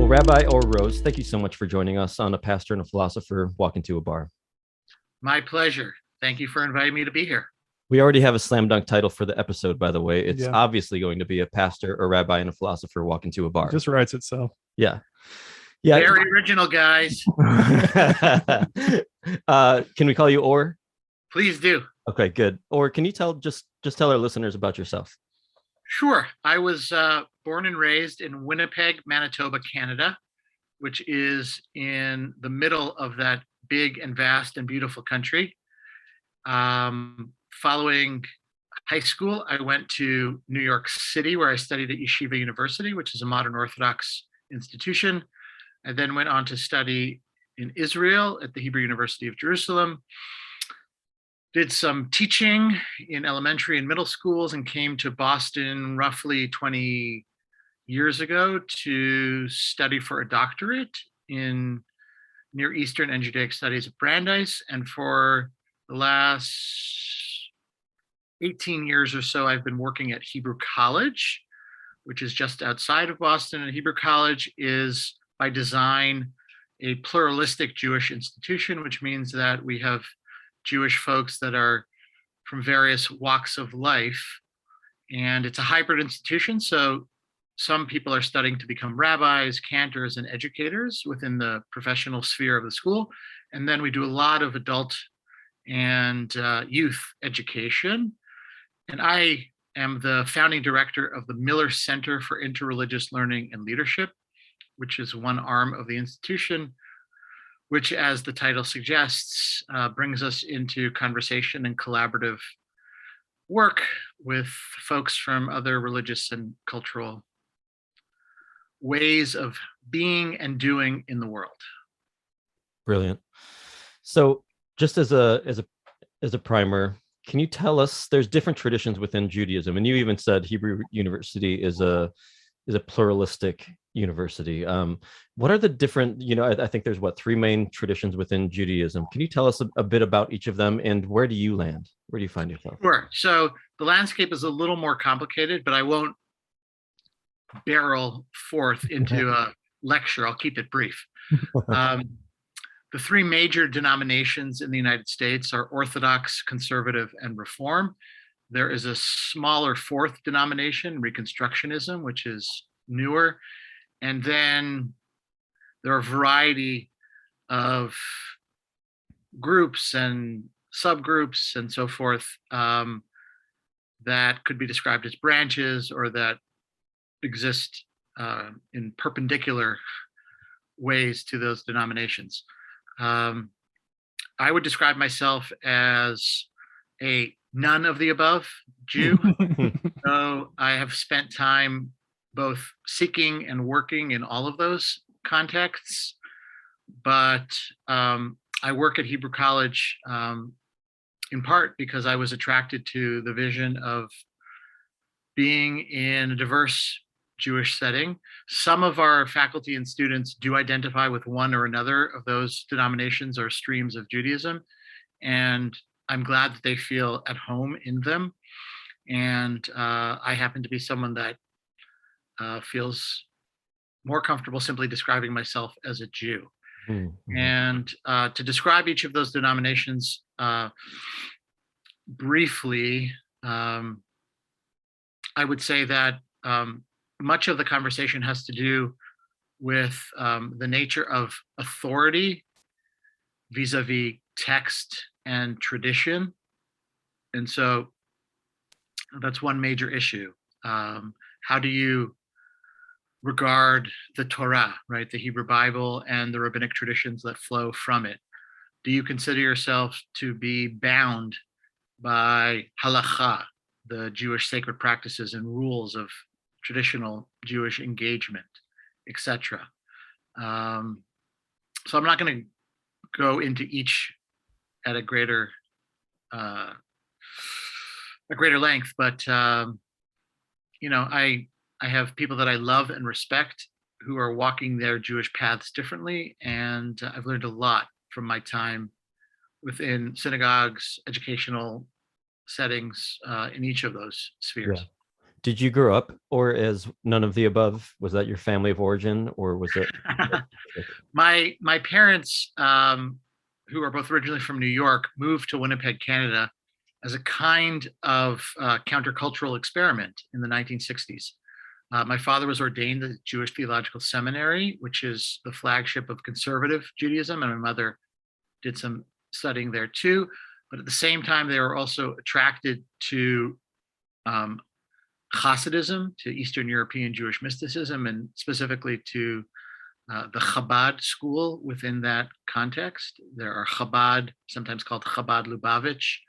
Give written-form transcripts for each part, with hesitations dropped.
Well, Rabbi Or Rose, thank you so much for joining us on A Pastor and a Philosopher Walk Into a Bar. My pleasure. Thank you for inviting me to be here. We already have a slam dunk title for the episode, by the way. It's Yeah. obviously going to be A Pastor, a Rabbi, and a Philosopher Walk Into a Bar. It just writes itself. Yeah. Yeah. Very original, guys. Can we call you Or? Please do. Okay, good. Or can you just tell our listeners about yourself? Sure. I was born and raised in Winnipeg, Manitoba, Canada, which is in the middle of that big and vast and beautiful country. Following high school, I went to New York City, where I studied at Yeshiva University, which is a modern Orthodox institution. I then went on to study in Israel at the Hebrew University of Jerusalem, did some teaching in elementary and middle schools, and came to Boston roughly 20 years ago to study for a doctorate in Near Eastern and Judaic Studies at Brandeis. And for the last 18 years or so, I've been working at Hebrew College, which is just outside of Boston. And Hebrew College is, by design, a pluralistic Jewish institution, which means that we have Jewish folks that are from various walks of life. And it's a hybrid institution. So some people are studying to become rabbis, cantors, and educators within the professional sphere of the school. And then we do a lot of adult and youth education. And I am the founding director of the Miller Center for Interreligious Learning and Leadership, which is one arm of the institution, which, as the title suggests, brings us into conversation and collaborative work with folks from other religious and cultural ways of being and doing in the world. Brilliant. So, just as a primer, can you tell us, there's different traditions within Judaism, and you even said Hebrew University is a pluralistic university. What are the different, I think there's three main traditions within Judaism. Can you tell us a bit about each of them, and where do you land? Where do you find yourself? Sure. So the landscape is a little more complicated, but I won't barrel forth into a lecture. I'll keep it brief. The three major denominations in the United States are Orthodox, Conservative, and Reform. There is a smaller fourth denomination, Reconstructionism, which is newer. And then there are a variety of groups and subgroups and so forth that could be described as branches, or that exist in perpendicular ways to those denominations. I would describe myself as a none of the above Jew. So I have spent time both seeking and working in all of those contexts. But I work at Hebrew College in part because I was attracted to the vision of being in a diverse Jewish setting. Some of our faculty and students do identify with one or another of those denominations or streams of Judaism, and I'm glad that they feel at home in them. And I happen to be someone that feels more comfortable simply describing myself as a Jew. Mm-hmm. And to describe each of those denominations briefly, I would say that much of the conversation has to do with the nature of authority vis-a-vis text and tradition. And so that's one major issue. How do you regard the Torah, right, the Hebrew Bible, and the rabbinic traditions that flow from it? Do you consider yourself to be bound by halacha, the Jewish sacred practices and rules of traditional Jewish engagement, etc.? So I'm not going to go into each at a greater length, but I have people that I love and respect who are walking their Jewish paths differently, and I've learned a lot from my time within synagogues, educational settings in each of those spheres. Yeah. Did you grow up or as none of the above? Was that your family of origin, or was it? My parents, who are both originally from New York, moved to Winnipeg, Canada, as a kind of countercultural experiment in the 1960s. My father was ordained at the Jewish Theological Seminary, which is the flagship of conservative Judaism, and my mother did some studying there too. But at the same time, they were also attracted to Hasidism, to Eastern European Jewish mysticism, and specifically to the Chabad school within that context. There are Chabad, sometimes called Chabad Lubavitch,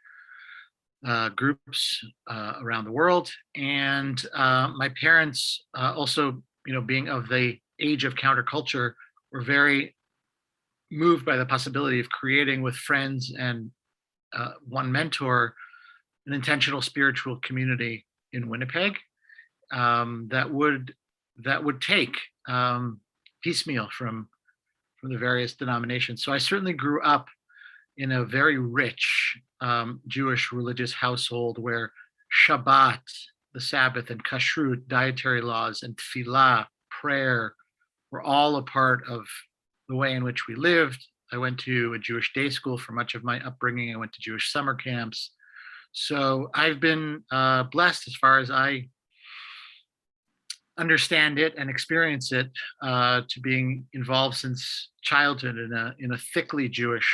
groups around the world. And my parents also, being of the age of counterculture, were very moved by the possibility of creating with friends and one mentor an intentional spiritual community in Winnipeg that would take piecemeal from the various denominations. So I certainly grew up in a very rich Jewish religious household where Shabbat, the Sabbath, and kashrut, dietary laws, and tefillah, prayer, were all a part of the way in which we lived. I went to a Jewish day school for much of my upbringing. I went to Jewish summer camps. So I've been blessed as far as I understand it and experience it to being involved since childhood in a thickly Jewish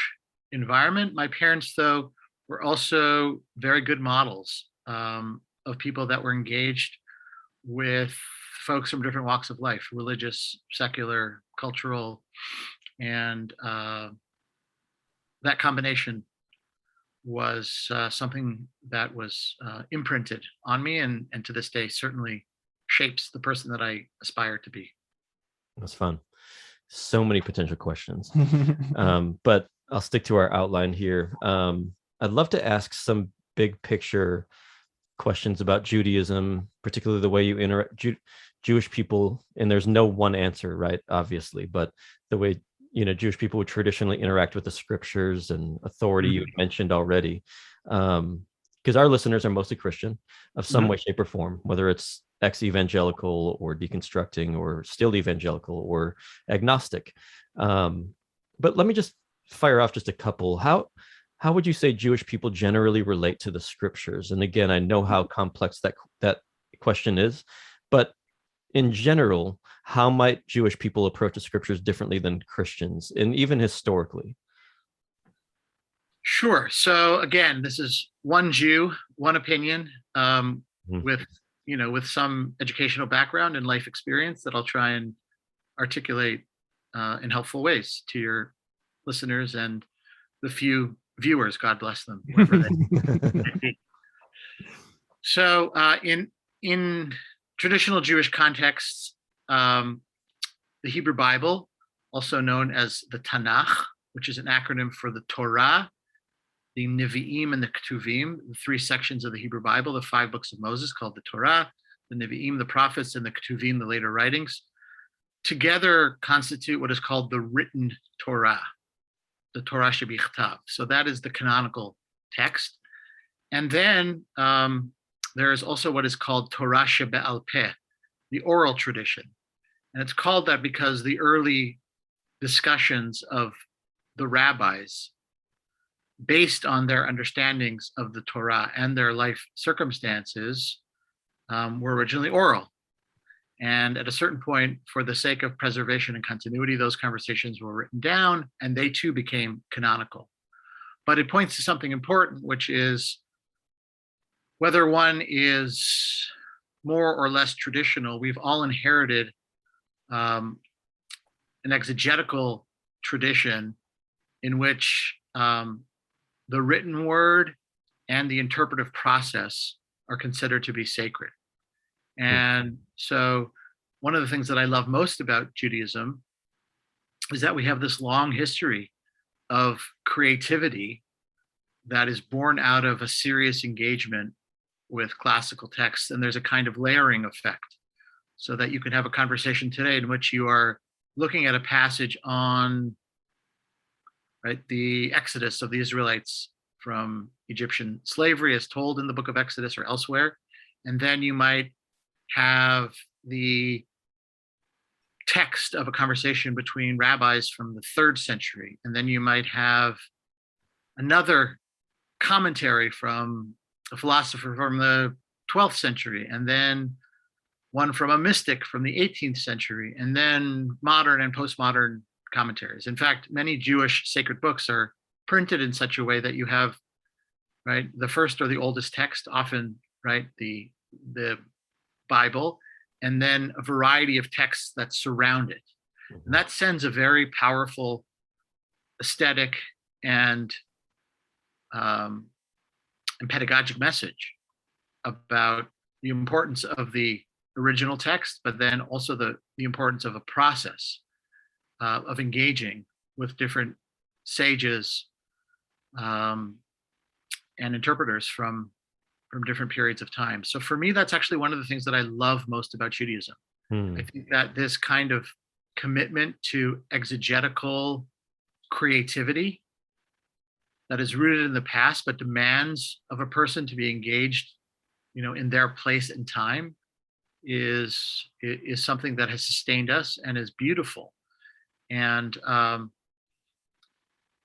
environment. My parents, though, were also very good models of people that were engaged with folks from different walks of life, religious, secular, cultural, and that combination was something that was imprinted on me, and to this day certainly shapes the person that I aspire to be. That's fun. So many potential questions, but I'll stick to our outline here. I'd love to ask some big picture questions about Judaism, particularly the way you interact Jewish people. And there's no one answer, right? Obviously, but the way Jewish people would traditionally interact with the scriptures and authority you mentioned already. Because our listeners are mostly Christian of some way, shape, or form, whether it's ex-evangelical or deconstructing or still evangelical or agnostic. But let me just fire off just a couple. How would you say Jewish people generally relate to the scriptures? And again, I know how complex that question is, but in general, how might Jewish people approach the scriptures differently than Christians, and even historically? Sure. So again, this is one Jew, one opinion, with some educational background and life experience that I'll try and articulate in helpful ways to your listeners and the few viewers, God bless them, wherever they might be. So in traditional Jewish contexts, the Hebrew Bible, also known as the Tanakh, which is an acronym for the Torah, the Nevi'im, and the Ketuvim, the three sections of the Hebrew Bible, the 5 books of Moses called the Torah, the Nevi'im, the prophets, and the Ketuvim, the later writings, together constitute what is called the written Torah, the Torah Shebichtav. So that is the canonical text. And then there is also what is called Torah Shebe'al Peh, the oral tradition. And it's called that because the early discussions of the rabbis, based on their understandings of the Torah and their life circumstances, were originally oral. And at a certain point, for the sake of preservation and continuity, those conversations were written down, and they too became canonical. But it points to something important, which is whether one is more or less traditional, we've all inherited an exegetical tradition in which the written word and the interpretive process are considered to be sacred. And so one of the things that I love most about Judaism is that we have this long history of creativity that is born out of a serious engagement with classical texts. And there's a kind of layering effect, so that you can have a conversation today in which you are looking at a passage on the exodus of the Israelites from Egyptian slavery as told in the book of Exodus or elsewhere. And then you might have the text of a conversation between rabbis from the 3rd century, and then you might have another commentary from a philosopher from the 12th century, and then one from a mystic from the 18th century, and then modern and postmodern commentaries. In fact, many Jewish sacred books are printed in such a way that you have, right, the first or the oldest text, often, right, the Bible, and then a variety of texts that surround it. And that sends a very powerful aesthetic and pedagogic message about the importance of the original text, but then also the importance of a process of engaging with different sages and interpreters from different periods of time. So for me, that's actually one of the things that I love most about Judaism. I think that this kind of commitment to exegetical creativity that is rooted in the past, but demands of a person to be engaged, in their place and time, is something that has sustained us and is beautiful. And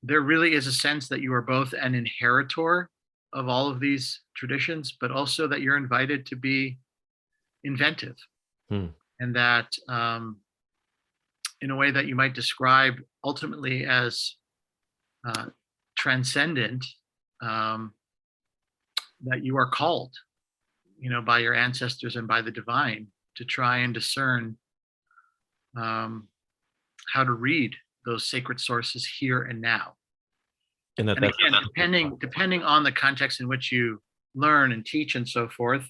there really is a sense that you are both an inheritor of all of these traditions, but also that you're invited to be inventive, and that in a way that you might describe ultimately as transcendent, that you are called, by your ancestors and by the divine to try and discern how to read those sacred sources here and now. And again, depending on the context in which you learn and teach and so forth,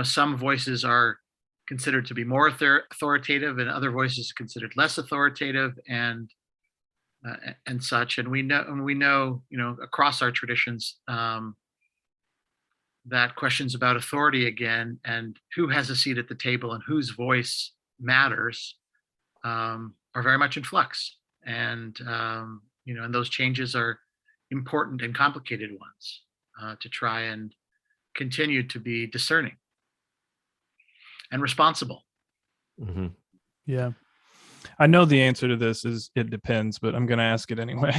some voices are considered to be more authoritative, and other voices considered less authoritative, and such. And we know, across our traditions, that questions about authority again and who has a seat at the table and whose voice matters are very much in flux. And and those changes are important and complicated ones to try and continue to be discerning and responsible. Mm-hmm. Yeah. I know the answer to this is it depends, but I'm going to ask it anyway.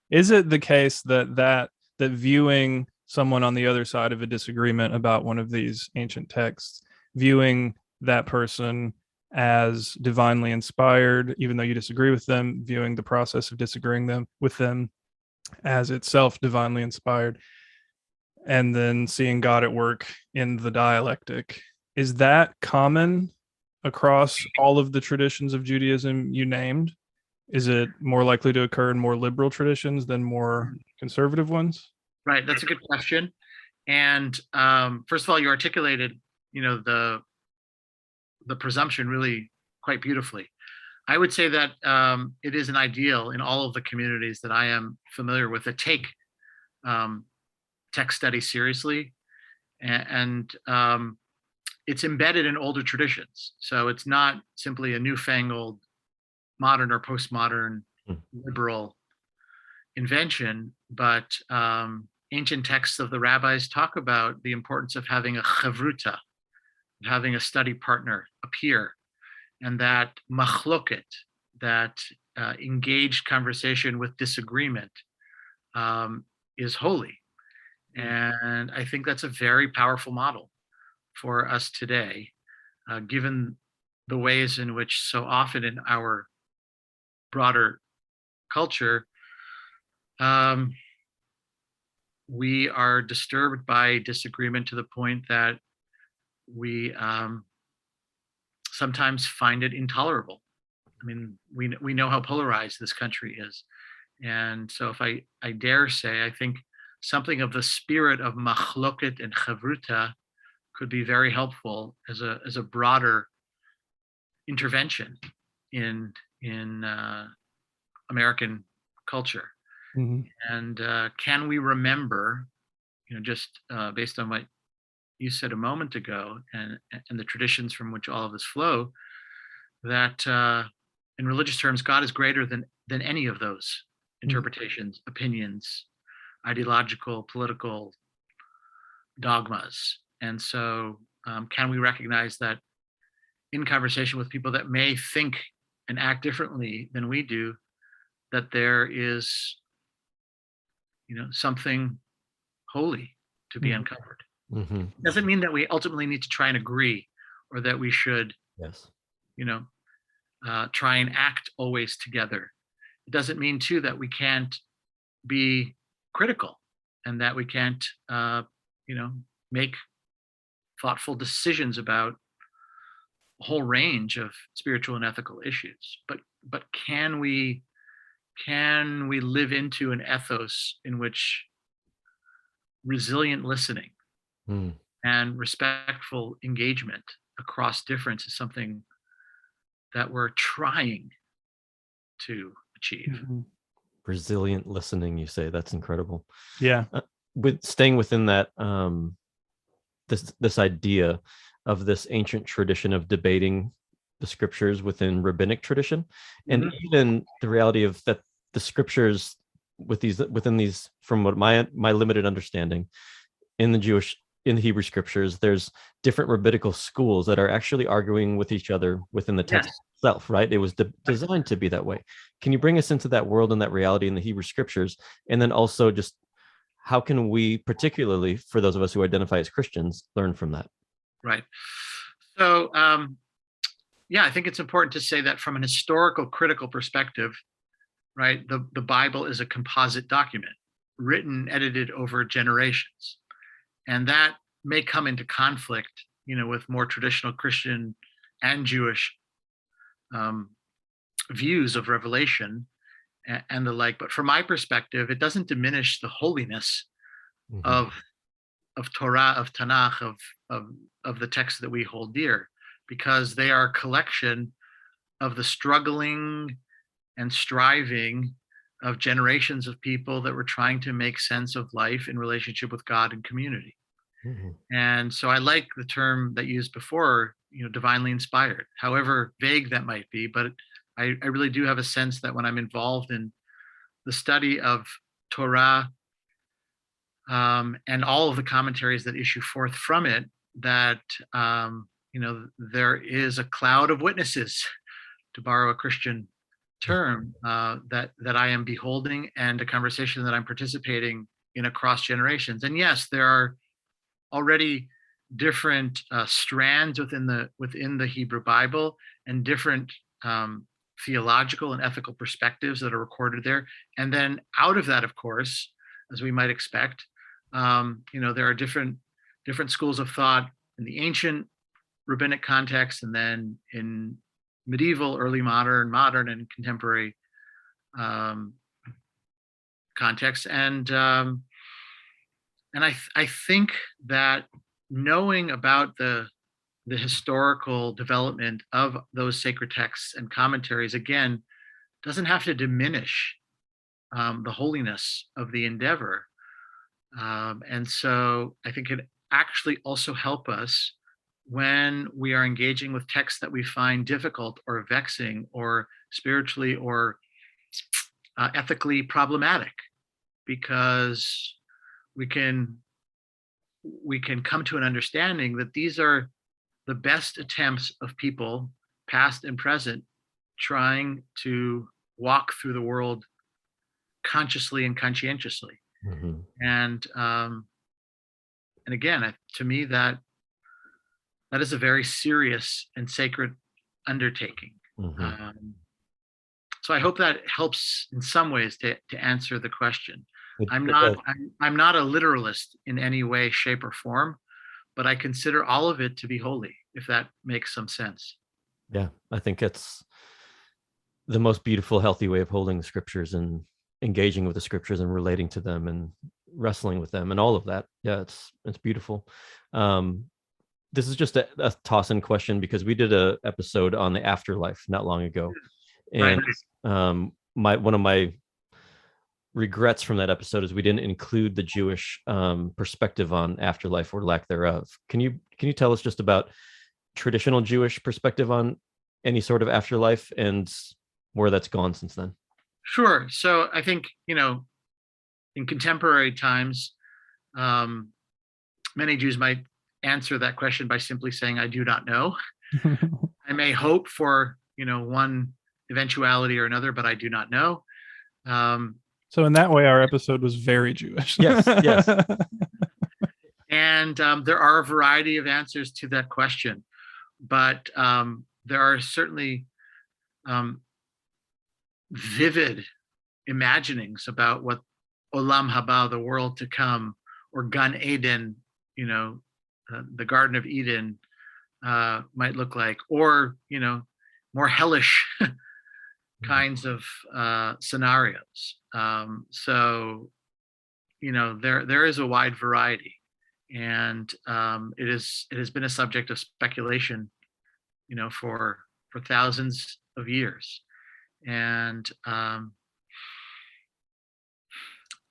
Is it the case that viewing someone on the other side of a disagreement about one of these ancient texts, viewing that person as divinely inspired, even though you disagree with them, viewing the process of disagreeing with them as itself divinely inspired, and then seeing God at work in the dialectic, is that common across all of the traditions of Judaism you named? Is it more likely to occur in more liberal traditions than more conservative ones? Right, that's a good question. And first of all, you articulated, the presumption really quite beautifully. I would say that it is an ideal in all of the communities that I am familiar with that take text study seriously, and it's embedded in older traditions. So it's not simply a newfangled modern or postmodern liberal invention, but ancient texts of the rabbis talk about the importance of having a chavruta, having a study partner, a peer, and that machloket, that engaged conversation with disagreement, is holy. And I think that's a very powerful model for us today, given the ways in which so often in our broader culture, we are disturbed by disagreement to the point that we sometimes find it intolerable. I mean, we know how polarized this country is. And so if I dare say, I think something of the spirit of machloket and chavruta could be very helpful as a broader intervention in American culture. Mm-hmm. And can we remember, just based on what you said a moment ago, and the traditions from which all of this flow, that in religious terms, God is greater than any of those interpretations, opinions, ideological, political dogmas. And so can we recognize that in conversation with people that may think and act differently than we do, that there is, something holy to be uncovered. Mm-hmm. Doesn't mean that we ultimately need to try and agree, or that we should, Yes. try and act always together. It doesn't mean too that we can't be critical, and that we can't, make thoughtful decisions about a whole range of spiritual and ethical issues. But can we live into an ethos in which resilient listening Mm. and respectful engagement across difference is something that we're trying to achieve? Mm-hmm. Resilient listening, you say? That's incredible. Yeah. With staying within that, this idea of this ancient tradition of debating the scriptures within rabbinic tradition, and even the reality of that the scriptures within these, from what my limited understanding, in the Hebrew scriptures, there's different rabbinical schools that are actually arguing with each other within the text itself, right? It was designed to be that way. Can you bring us into that world and that reality in the Hebrew scriptures? And then also just how can we, particularly for those of us who identify as Christians, learn from that? Right. So, I think it's important to say that from an historical critical perspective, right, the Bible is a composite document written, edited over generations. And that may come into conflict, with more traditional Christian and Jewish views of revelation and the like. But from my perspective, it doesn't diminish the holiness of Torah, of Tanakh, of the texts that we hold dear, because they are a collection of the struggling and striving of generations of people that were trying to make sense of life in relationship with God and community. And so I like the term that you used before, divinely inspired, however vague that might be. But I really do have a sense that when I'm involved in the study of Torah, and all of the commentaries that issue forth from it, that there is a cloud of witnesses, to borrow a Christian term, that I am beholding, and a conversation that I'm participating in across generations. And yes, there are already different strands within the Hebrew Bible, and different theological and ethical perspectives that are recorded there. And then out of that, of course, as we might expect, there are different schools of thought in the ancient rabbinic context, and then in medieval, early modern, and contemporary context. And I think that knowing about the historical development of those sacred texts and commentaries, again, doesn't have to diminish the holiness of the endeavor. And so I think it actually also help us when we are engaging with texts that we find difficult or vexing or spiritually or ethically problematic, because we can come to an understanding that these are the best attempts of people, past and present, trying to walk through the world consciously and conscientiously. And again, to me, that is a very serious and sacred undertaking. So I hope that helps in some ways to answer the question. I'm not a literalist in any way, shape, or form, but I consider all of it to be holy, if that makes some sense. Yeah, I think it's the most beautiful, healthy way of holding the scriptures and engaging with the scriptures and relating to them and wrestling with them and all of that. Yeah, it's beautiful. This is just a toss-in question, because we did a episode on the afterlife not long ago, and one of my regrets from that episode is we didn't include the Jewish perspective on afterlife, or lack thereof. Can you tell us just about traditional Jewish perspective on any sort of afterlife and where that's gone since then? Sure. So I think, in contemporary times, many Jews might answer that question by simply saying I do not know. I may hope for, one eventuality or another, but I do not know. So in that way, our episode was very Jewish. Yes, yes. And there are a variety of answers to that question, but there are certainly vivid imaginings about what Olam Haba, the world to come, or Gan Eden, the Garden of Eden, might look like, or more hellish kinds of scenarios. So there is a wide variety, and it has been a subject of speculation, for thousands of years, and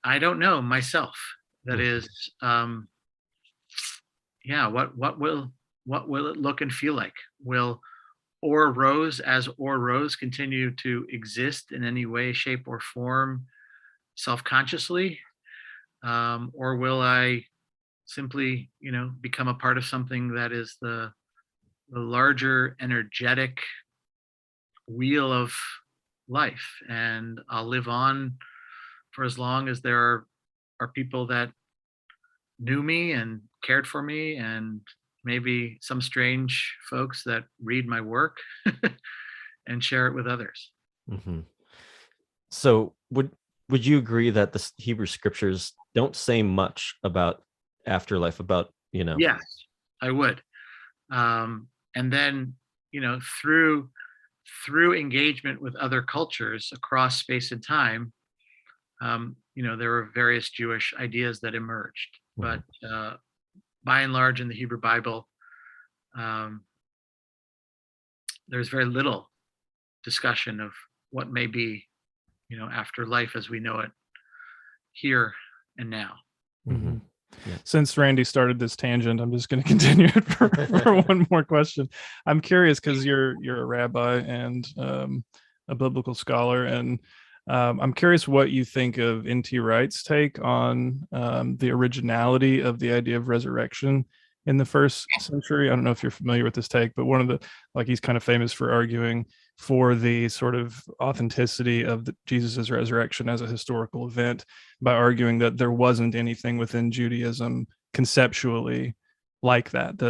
I don't know myself. That is, what will it look and feel like? Will Or Rose as Or Rose continue to exist in any way, shape, or form self-consciously? Or will I simply, become a part of something that is the larger energetic wheel of life, and I'll live on for as long as there are people that knew me and cared for me, and maybe some strange folks that read my work and share it with others. Mm-hmm. So would you agree that the Hebrew scriptures don't say much about afterlife, about, Yes, I would. And then, through engagement with other cultures across space and time, there were various Jewish ideas that emerged. But by and large, in the Hebrew Bible, there's very little discussion of what may be, after life as we know it here and now. Mm-hmm. Yeah. Since Randy started this tangent, I'm just going to continue it for one more question. I'm curious because you're a rabbi and a biblical scholar, and I'm curious what you think of N.T. Wright's take on the originality of the idea of resurrection in the first century. I don't know if you're familiar with this take, but he's kind of famous for arguing for the sort of authenticity of Jesus's resurrection as a historical event by arguing that there wasn't anything within Judaism conceptually like that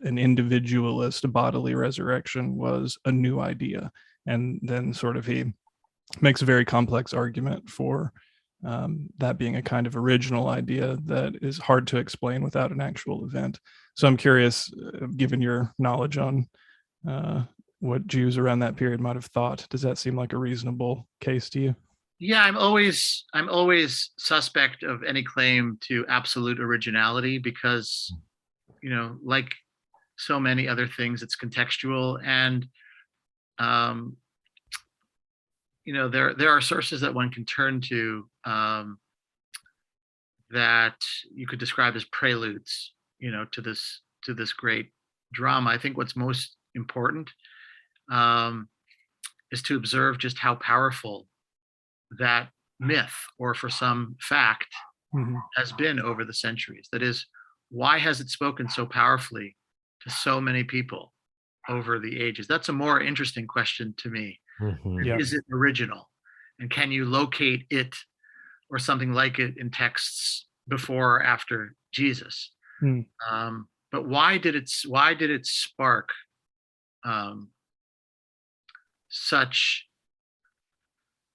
an individualist bodily resurrection was a new idea. And then sort of he makes a very complex argument for that being a kind of original idea that is hard to explain without an actual event. So I'm curious, given your knowledge on what Jews around that period might have thought, does that seem like a reasonable case to you? Yeah, I'm always suspect of any claim to absolute originality because, like so many other things, it's contextual, and there are sources that one can turn to that you could describe as preludes, to this great drama. I think what's most important is to observe just how powerful that myth, or for some fact, has been over the centuries. That is, why has it spoken so powerfully to so many people over the ages? That's a more interesting question to me. Yeah. Is it original? And can you locate it or something like it in texts before or after Jesus? But why did it spark such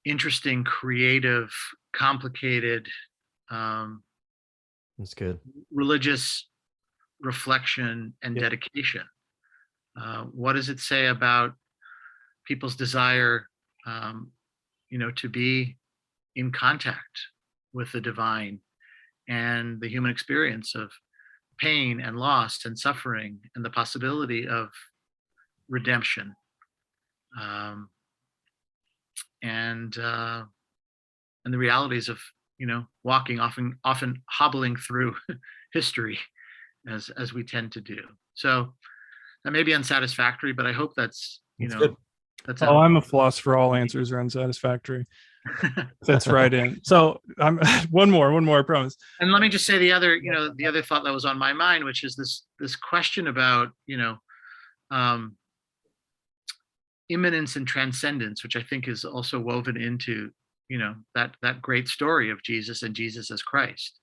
interesting, creative, complicated, that's good, religious reflection and dedication? What does it say about people's desire, to be in contact with the divine and the human experience of pain and loss and suffering and the possibility of redemption, and the realities of walking, often hobbling through history as we tend to do. So that may be unsatisfactory, but I hope that's good. that's I'm a philosopher. All answers are unsatisfactory. That's right in. So I'm one more, I promise. And let me just say the other thought that was on my mind, which is this question about, immanence and transcendence, which I think is also woven into, that great story of Jesus and Jesus as Christ,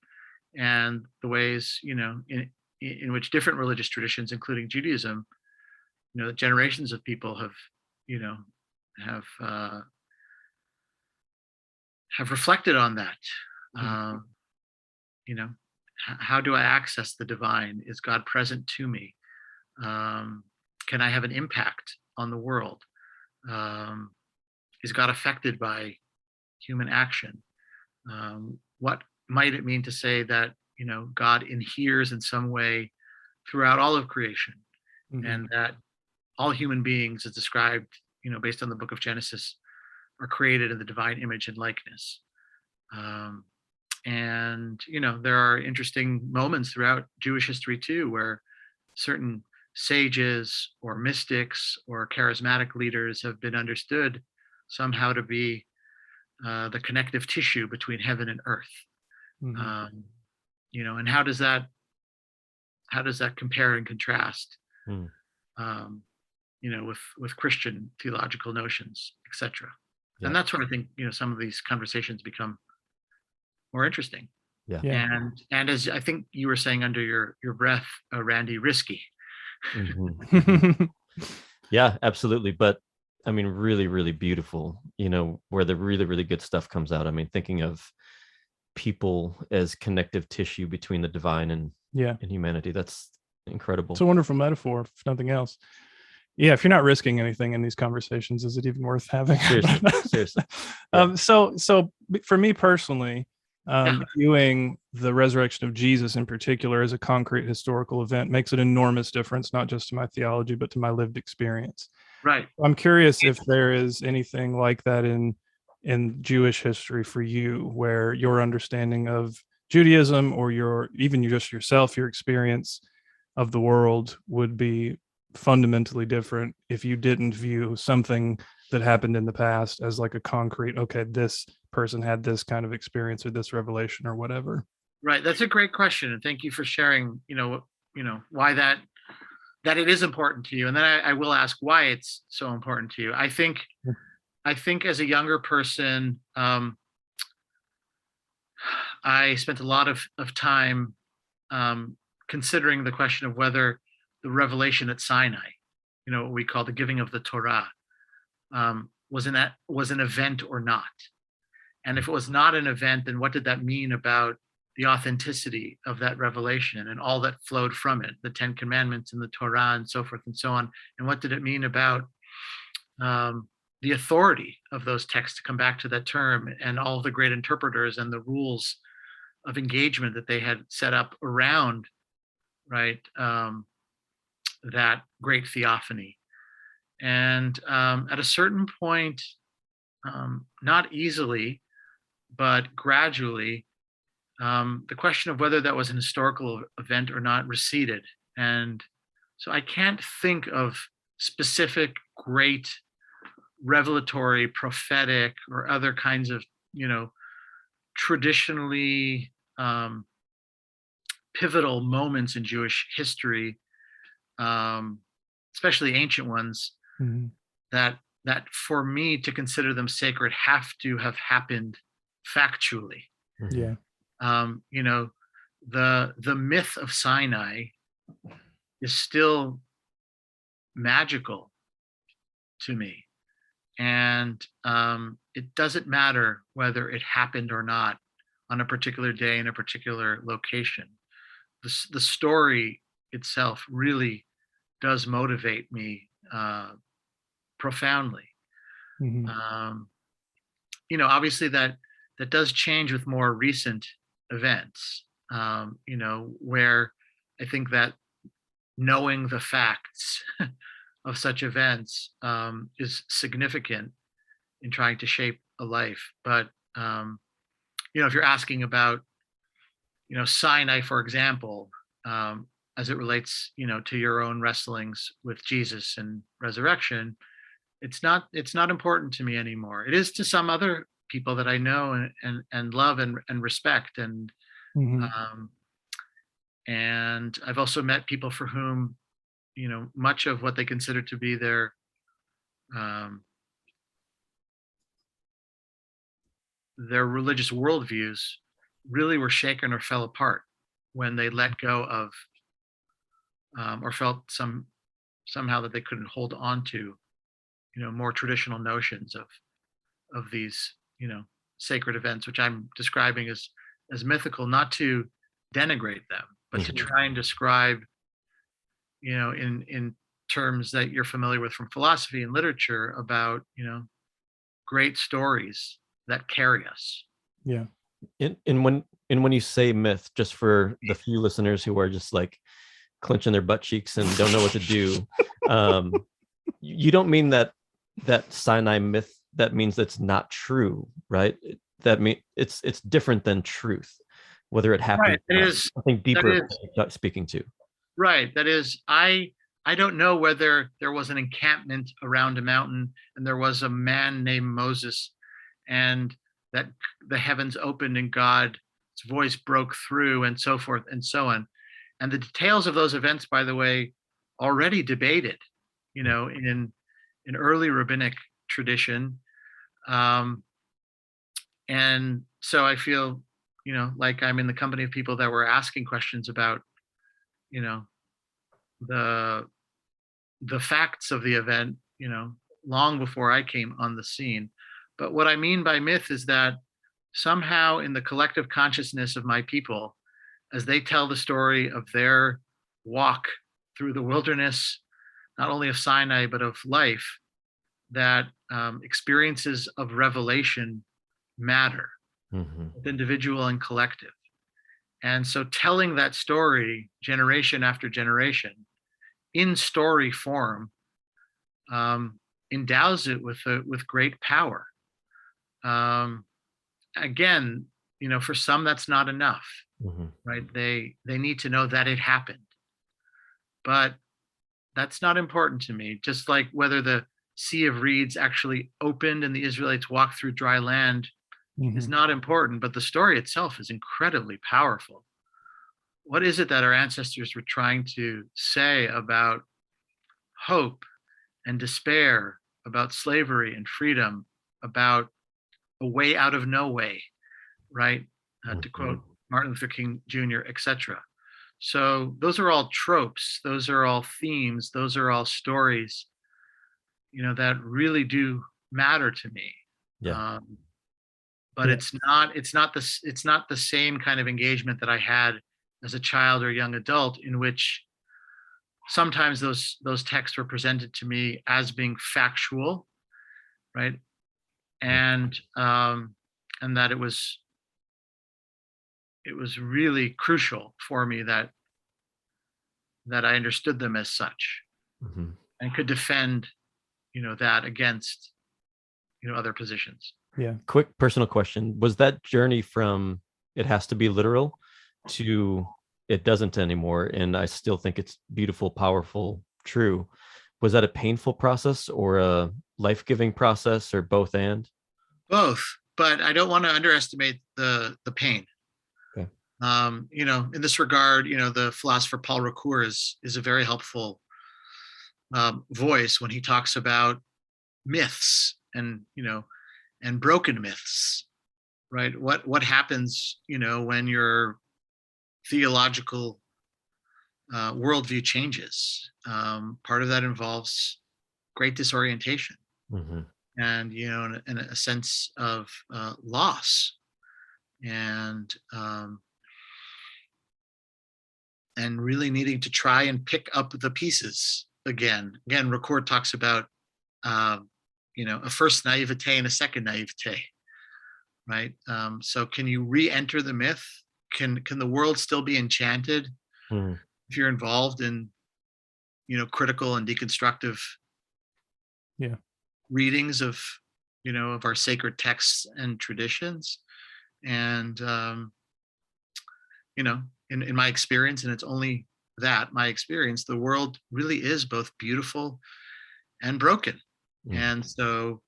and the ways, in which different religious traditions, including Judaism, generations of people have, have uh, have reflected on that. Um, how do I access the divine? Is God present to me? Can I have an impact on the world? Is God affected by human action? What might it mean to say that God inheres in some way throughout all of creation, and that all human beings, as described, based on the book of Genesis, are created in the divine image and likeness? And there are interesting moments throughout Jewish history too, where certain sages or mystics or charismatic leaders have been understood somehow to be the connective tissue between heaven and earth. And how does that compare and contrast, with Christian theological notions, etc. Yeah. And that's where I think some of these conversations become more interesting. Yeah. And as I think you were saying under your breath, Randy, risky. Yeah, absolutely. But I mean, really, really beautiful, where the really, really good stuff comes out. I mean, thinking of people as connective tissue between the divine and humanity. That's incredible. It's a wonderful metaphor, if nothing else. Yeah, if you're not risking anything in these conversations, is it even worth having? Seriously. Yeah. So for me personally, viewing the resurrection of Jesus in particular as a concrete historical event makes an enormous difference, not just to my theology, but to my lived experience. Right. I'm curious if there is anything like that in Jewish history for you, where your understanding of Judaism or your experience of the world would be fundamentally different if you didn't view something that happened in the past as like a concrete, okay, this person had this kind of experience or this revelation or whatever. Right. That's a great question. And thank you for sharing, why that it is important to you. And then I will ask why it's so important to you. I think as a younger person, I spent a lot of time considering the question of whether the revelation at Sinai, what we call the giving of the Torah, was an event or not. And if it was not an event, then what did that mean about the authenticity of that revelation and all that flowed from it, the 10 Commandments and the Torah and so forth and so on? And what did it mean about the authority of those texts to come back to that term, and all of the great interpreters and the rules of engagement that they had set up around, right, that great theophany? And at a certain point, not easily, but gradually, the question of whether that was an historical event or not receded. And so I can't think of specific great revelatory, prophetic, or other kinds of, traditionally pivotal moments in Jewish history, especially ancient ones, that for me to consider them sacred have to have happened factually. Yeah. The myth of Sinai is still magical to me. And it doesn't matter whether it happened or not on a particular day in a particular location. The story itself really does motivate me profoundly. Obviously that does change with more recent events, where I think that knowing the facts of such events is significant in trying to shape a life. But if you're asking about Sinai, for example, as it relates to your own wrestlings with Jesus and resurrection, it's not important to me anymore. It is to some other people that I know and love and respect. Mhm. And I've also met people for whom, much of what they consider to be um, their religious worldviews really were shaken or fell apart when they let go of, or felt somehow that they couldn't hold on to, more traditional notions of these, sacred events, which I'm describing as mythical, not to denigrate them, but to try and describe, in terms that you're familiar with from philosophy and literature about, great stories that carry us. Yeah. And when you say myth, just for the few listeners who are just like clenching their butt cheeks and don't know what to do, you don't mean that Sinai myth, that means that's not true, right? That mean it's different than truth, whether it happened. Right. It is something deeper speaking to. Right. That is, I don't know whether there was an encampment around a mountain and there was a man named Moses, and that the heavens opened and God's voice broke through, and so forth and so on. And the details of those events, by the way, already debated, in early rabbinic tradition. And so I feel, like I'm in the company of people that were asking questions about, the facts of the event, long before I came on the scene. But what I mean by myth is that somehow in the collective consciousness of my people, as they tell the story of their walk through the wilderness, not only of Sinai, but of life, that experiences of revelation matter, individual and collective. And so telling that story generation after generation in story form endows it with great power. Again, for some that's not enough, right? They need to know that it happened, but that's not important to me. Just like whether the Sea of Reeds actually opened and the Israelites walked through dry land is not important, but the story itself is incredibly powerful. What is it that our ancestors were trying to say about hope and despair, about slavery and freedom, about a way out of no way, right? To quote Martin Luther King Jr., etc. So those are all tropes, those are all themes, those are all stories, that really do matter to me. Yeah. But yeah. It's not the same kind of engagement that I had as a child or young adult, in which sometimes those texts were presented to me as being factual, right? And that it was really crucial for me that I understood them as such, and could defend, that against, other positions. Yeah. Quick personal question. Was that journey from it has to be literal to it doesn't anymore, and I still think it's beautiful, powerful, true? Was that a painful process or a life-giving process, or both? And both, but I don't want to underestimate the pain. Okay. In this regard, the philosopher Paul Ricoeur is a very helpful voice when he talks about myths and broken myths, right? What happens, when your theological worldview changes? Part of that involves great disorientation, and and a sense of loss, and really needing to try and pick up the pieces again. Ricoeur talks about a first naivete and a second naivete, right? So can you re-enter the myth? Can the world still be enchanted if you're involved in critical and deconstructive readings of of our sacred texts and traditions? And in my experience, and it's only that my experience, the world really is both beautiful and broken. And so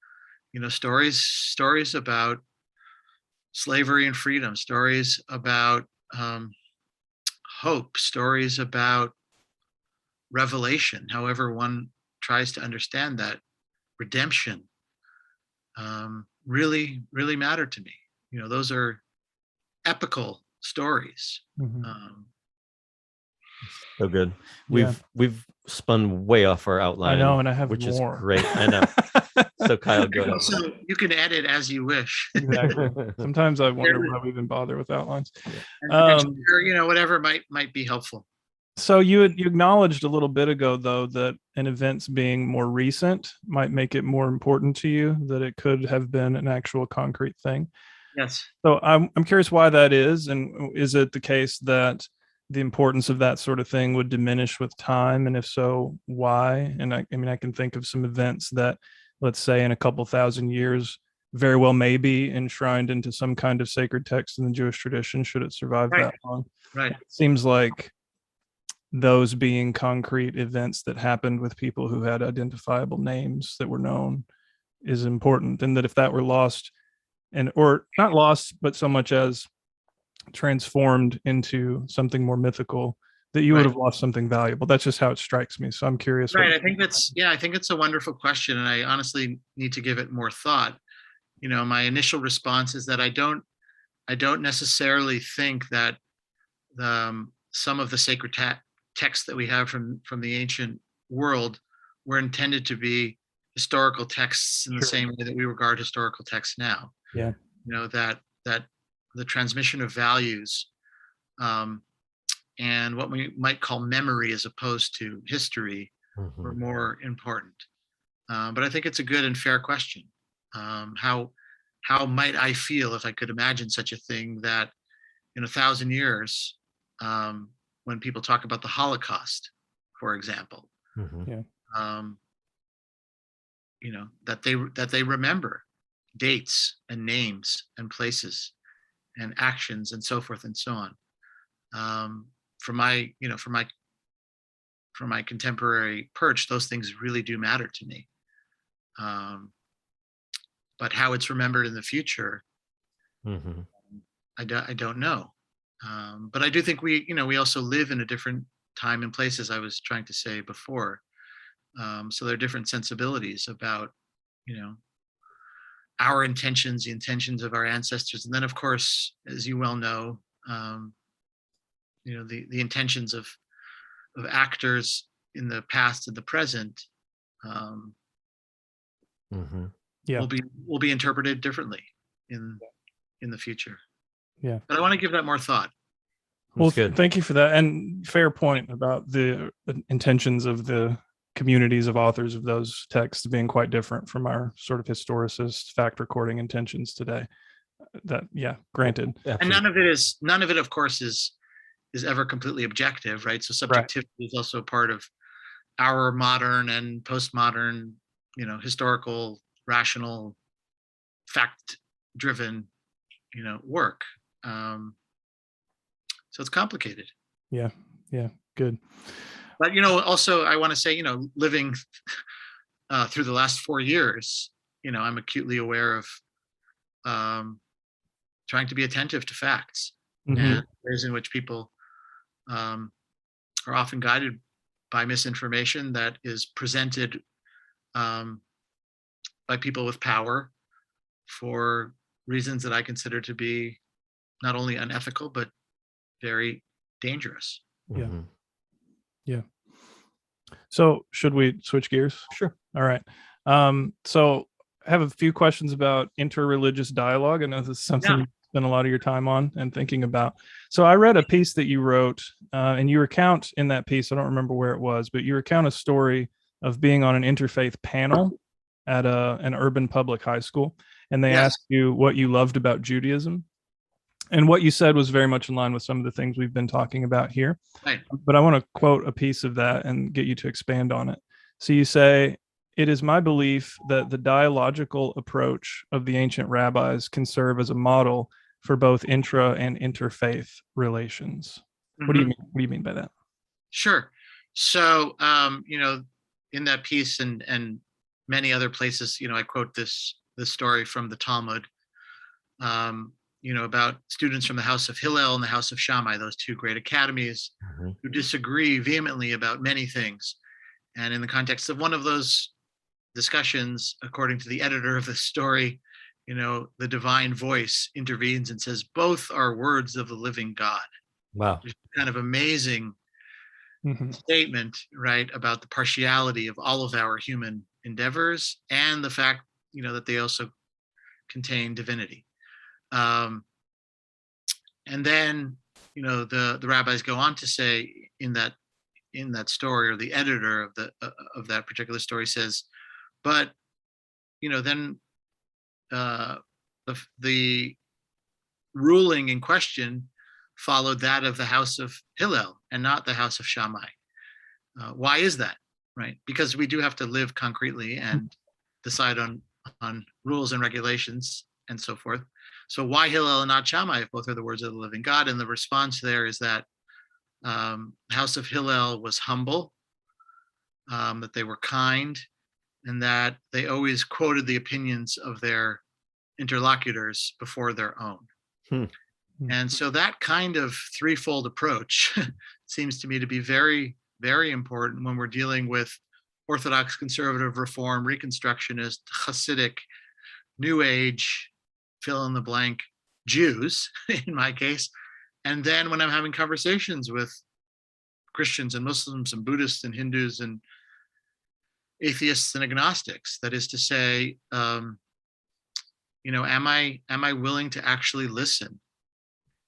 stories about slavery and freedom, stories about hope, stories about revelation, however one tries to understand that, redemption, really, really matter to me. Those are epical stories. Mhm. So good. Yeah. We've spun way off our I outline. know, and I have which more. is great. I know. So Kyle, go ahead. So you can edit as you wish. Exactly. Sometimes I wonder why we even bother with outlines. And share, whatever might be helpful. So you acknowledged a little bit ago, though, that an event's being more recent might make it more important to you, that it could have been an actual concrete thing. Yes. So I'm curious why that is, and is it the case that the importance of that sort of thing would diminish with time, and if so, why? And I mean, I can think of some events that, let's say, in a couple thousand years, very well may be enshrined into some kind of sacred text in the Jewish tradition, should it survive Right. that long. Right. It seems like those being concrete events that happened with people who had identifiable names that were known is important, and that if that were lost, or not lost, but so much as transformed into something more mythical, that you would have lost something valuable. That's just how it strikes me. So I'm curious. Right. I think it's a wonderful question, and I honestly need to give it more thought. My initial response is that I don't necessarily think that some of the sacred texts that we have from the ancient world were intended to be historical texts in the same way that we regard historical texts now. Yeah. That the transmission of values, and what we might call memory as opposed to history, were more important. But I think it's a good and fair question. How might I feel if I could imagine such a thing, that in 1,000 years, when people talk about the Holocaust, for example, that they remember dates and names and places and actions and so forth and so on. From my contemporary perch, those things really do matter to me. But how it's remembered in the future, I don't know. But I do think we also live in a different time and place, as I was trying to say before. So there are different sensibilities about, our intentions, the intentions of our ancestors, and then, of course, as you well know, the intentions of actors in the past and the present, will be interpreted differently in the future. Yeah. But I want to give that more thought. Well, thank you for that. And fair point about the intentions of the communities of authors of those texts being quite different from our sort of historicist fact recording intentions today. That, yeah, granted. And none of it, of course, is ever completely objective, right? So subjectivity is also part of our modern and postmodern, historical, rational, fact-driven, work. So it's complicated. Yeah. Good. But, also I want to say, living through the last 4 years, I'm acutely aware of trying to be attentive to facts, and ways in which people are often guided by misinformation that is presented by people with power for reasons that I consider to be not only unethical, but very dangerous. Yeah. So should we switch gears? Sure. All right. So I have a few questions about interreligious dialogue. I know this is something you spend a lot of your time on and thinking about. So I read a piece that you wrote, and you recount in that piece, I don't remember where it was, but you recount a story of being on an interfaith panel at an urban public high school. And they asked you what you loved about Judaism. And what you said was very much in line with some of the things we've been talking about here. Right. But I want to quote a piece of that and get you to expand on it. So you say, "It is my belief that the dialogical approach of the ancient rabbis can serve as a model for both intra and interfaith relations." What do you mean? What do you mean by that? Sure. So, in that piece and many other places, I quote this story from the Talmud. about students from the house of Hillel and the house of Shammai, those two great academies, who disagree vehemently about many things. And in the context of one of those discussions, according to the editor of the story, the divine voice intervenes and says, both are words of the living God. Wow. There's kind of amazing statement, right, about the partiality of all of our human endeavors and the fact, that they also contain divinity. And then, the rabbis go on to say in that story, or the editor of that particular story says, but then the ruling in question followed that of the house of Hillel and not the house of Shammai. Why is that? Right? Because we do have to live concretely and decide on rules and regulations and so forth. So why Hillel and not Shammai if both are the words of the living God? And the response there is that house of Hillel was humble, that they were kind, and that they always quoted the opinions of their interlocutors before their own. And so that kind of threefold approach seems to me to be very, very important when we're dealing with Orthodox, conservative, Reform, Reconstructionist, Hasidic, New Age, fill in the blank, Jews, in my case. And then when I'm having conversations with Christians and Muslims and Buddhists and Hindus and atheists and agnostics, that is to say, am I willing to actually listen?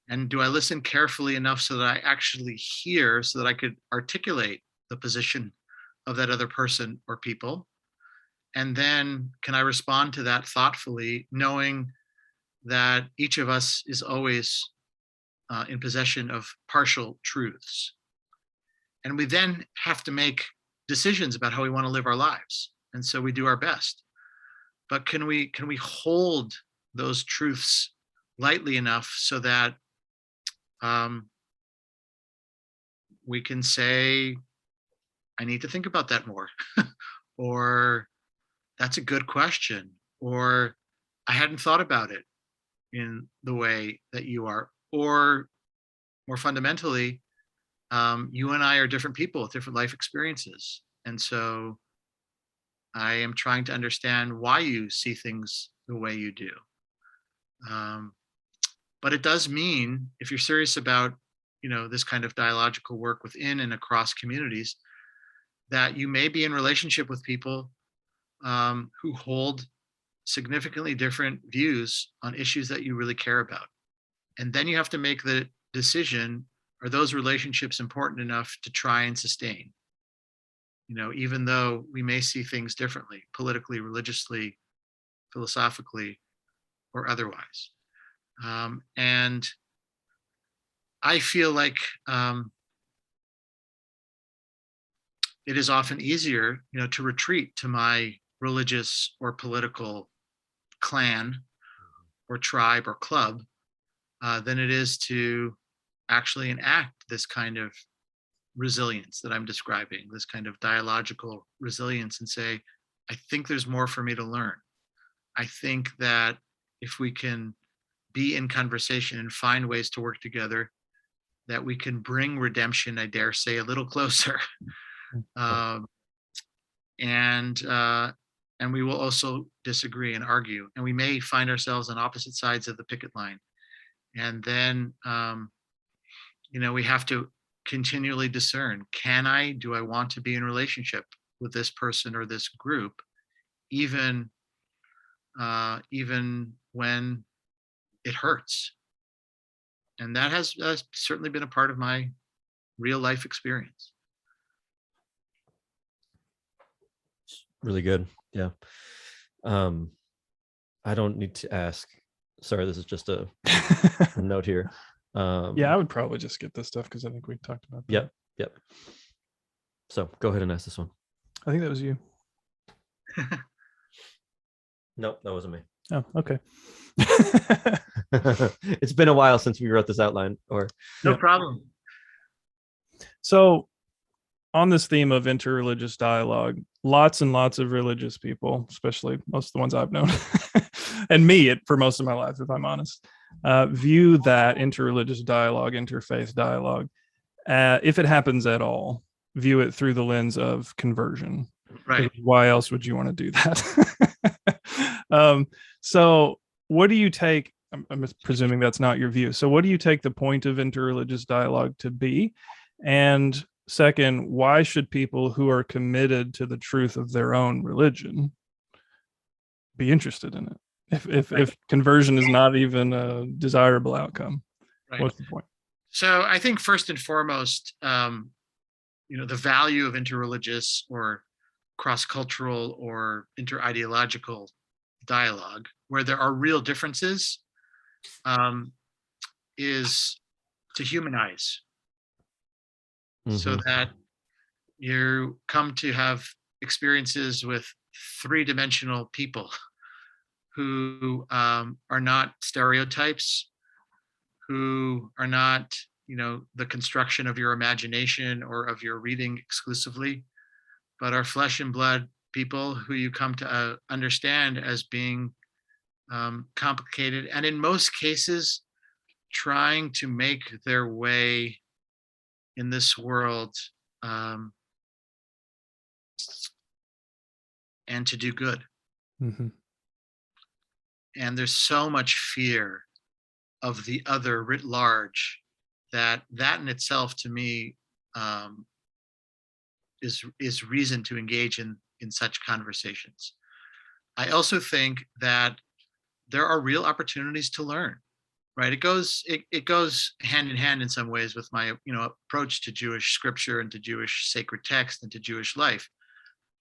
And do I listen carefully enough so that I actually hear, so that I could articulate the position of that other person or people? And then can I respond to that thoughtfully, knowing that each of us is always in possession of partial truths? And we then have to make decisions about how we want to live our lives. And so we do our best. But can we hold those truths lightly enough so that we can say, I need to think about that more, or that's a good question, or I hadn't thought about it in the way that you are, or more fundamentally, you and I are different people with different life experiences. And so I am trying to understand why you see things the way you do. But it does mean, if you're serious about, this kind of dialogical work within and across communities, that you may be in relationship with people who hold significantly different views on issues that you really care about. And then you have to make the decision, are those relationships important enough to try and sustain? Even though we may see things differently, politically, religiously, philosophically, or otherwise. And I feel like it is often easier, to retreat to my religious or political clan or tribe or club than it is to actually enact this kind of resilience that I'm describing, this kind of dialogical resilience, and say, I think there's more for me to learn. I think that if we can be in conversation and find ways to work together, that we can bring redemption, I dare say, a little closer. And we will also disagree and argue, and we may find ourselves on opposite sides of the picket line. And then, we have to continually discern, do I want to be in relationship with this person or this group, even when it hurts? And that has certainly been a part of my real life experience. Really good. Yeah. I don't need to ask. Sorry, this is just a note here. Yeah, I would probably just get this stuff because I think we talked about that. Yep. So go ahead and ask this one. I think that was you. Nope, that wasn't me. Oh, okay. It's been a while since we wrote this outline. No problem. So on this theme of interreligious dialogue, lots and lots of religious people, especially most of the ones I've known, and me for most of my life, if I'm honest, view that interreligious dialogue, interfaith dialogue, if it happens at all, view it through the lens of conversion. Right. Why else would you want to do that? So what do you take? I'm presuming that's not your view. So what do you take the point of interreligious dialogue to be? And second, why should people who are committed to the truth of their own religion be interested in it? If conversion is not even a desirable outcome, Right. What's the point? So I think first and foremost, the value of interreligious or cross-cultural or inter-ideological dialogue, where there are real differences, is to humanize, so that you come to have experiences with three-dimensional people who are not stereotypes, who are not, the construction of your imagination or of your reading exclusively, but are flesh and blood people who you come to understand as being complicated, and in most cases, trying to make their way in this world and to do good. Mm-hmm. And there's so much fear of the other writ large that in itself, to me, is reason to engage in such conversations. I also think that there are real opportunities to learn, right? It goes hand in hand in some ways with my approach to Jewish scripture and to Jewish sacred text and to Jewish life.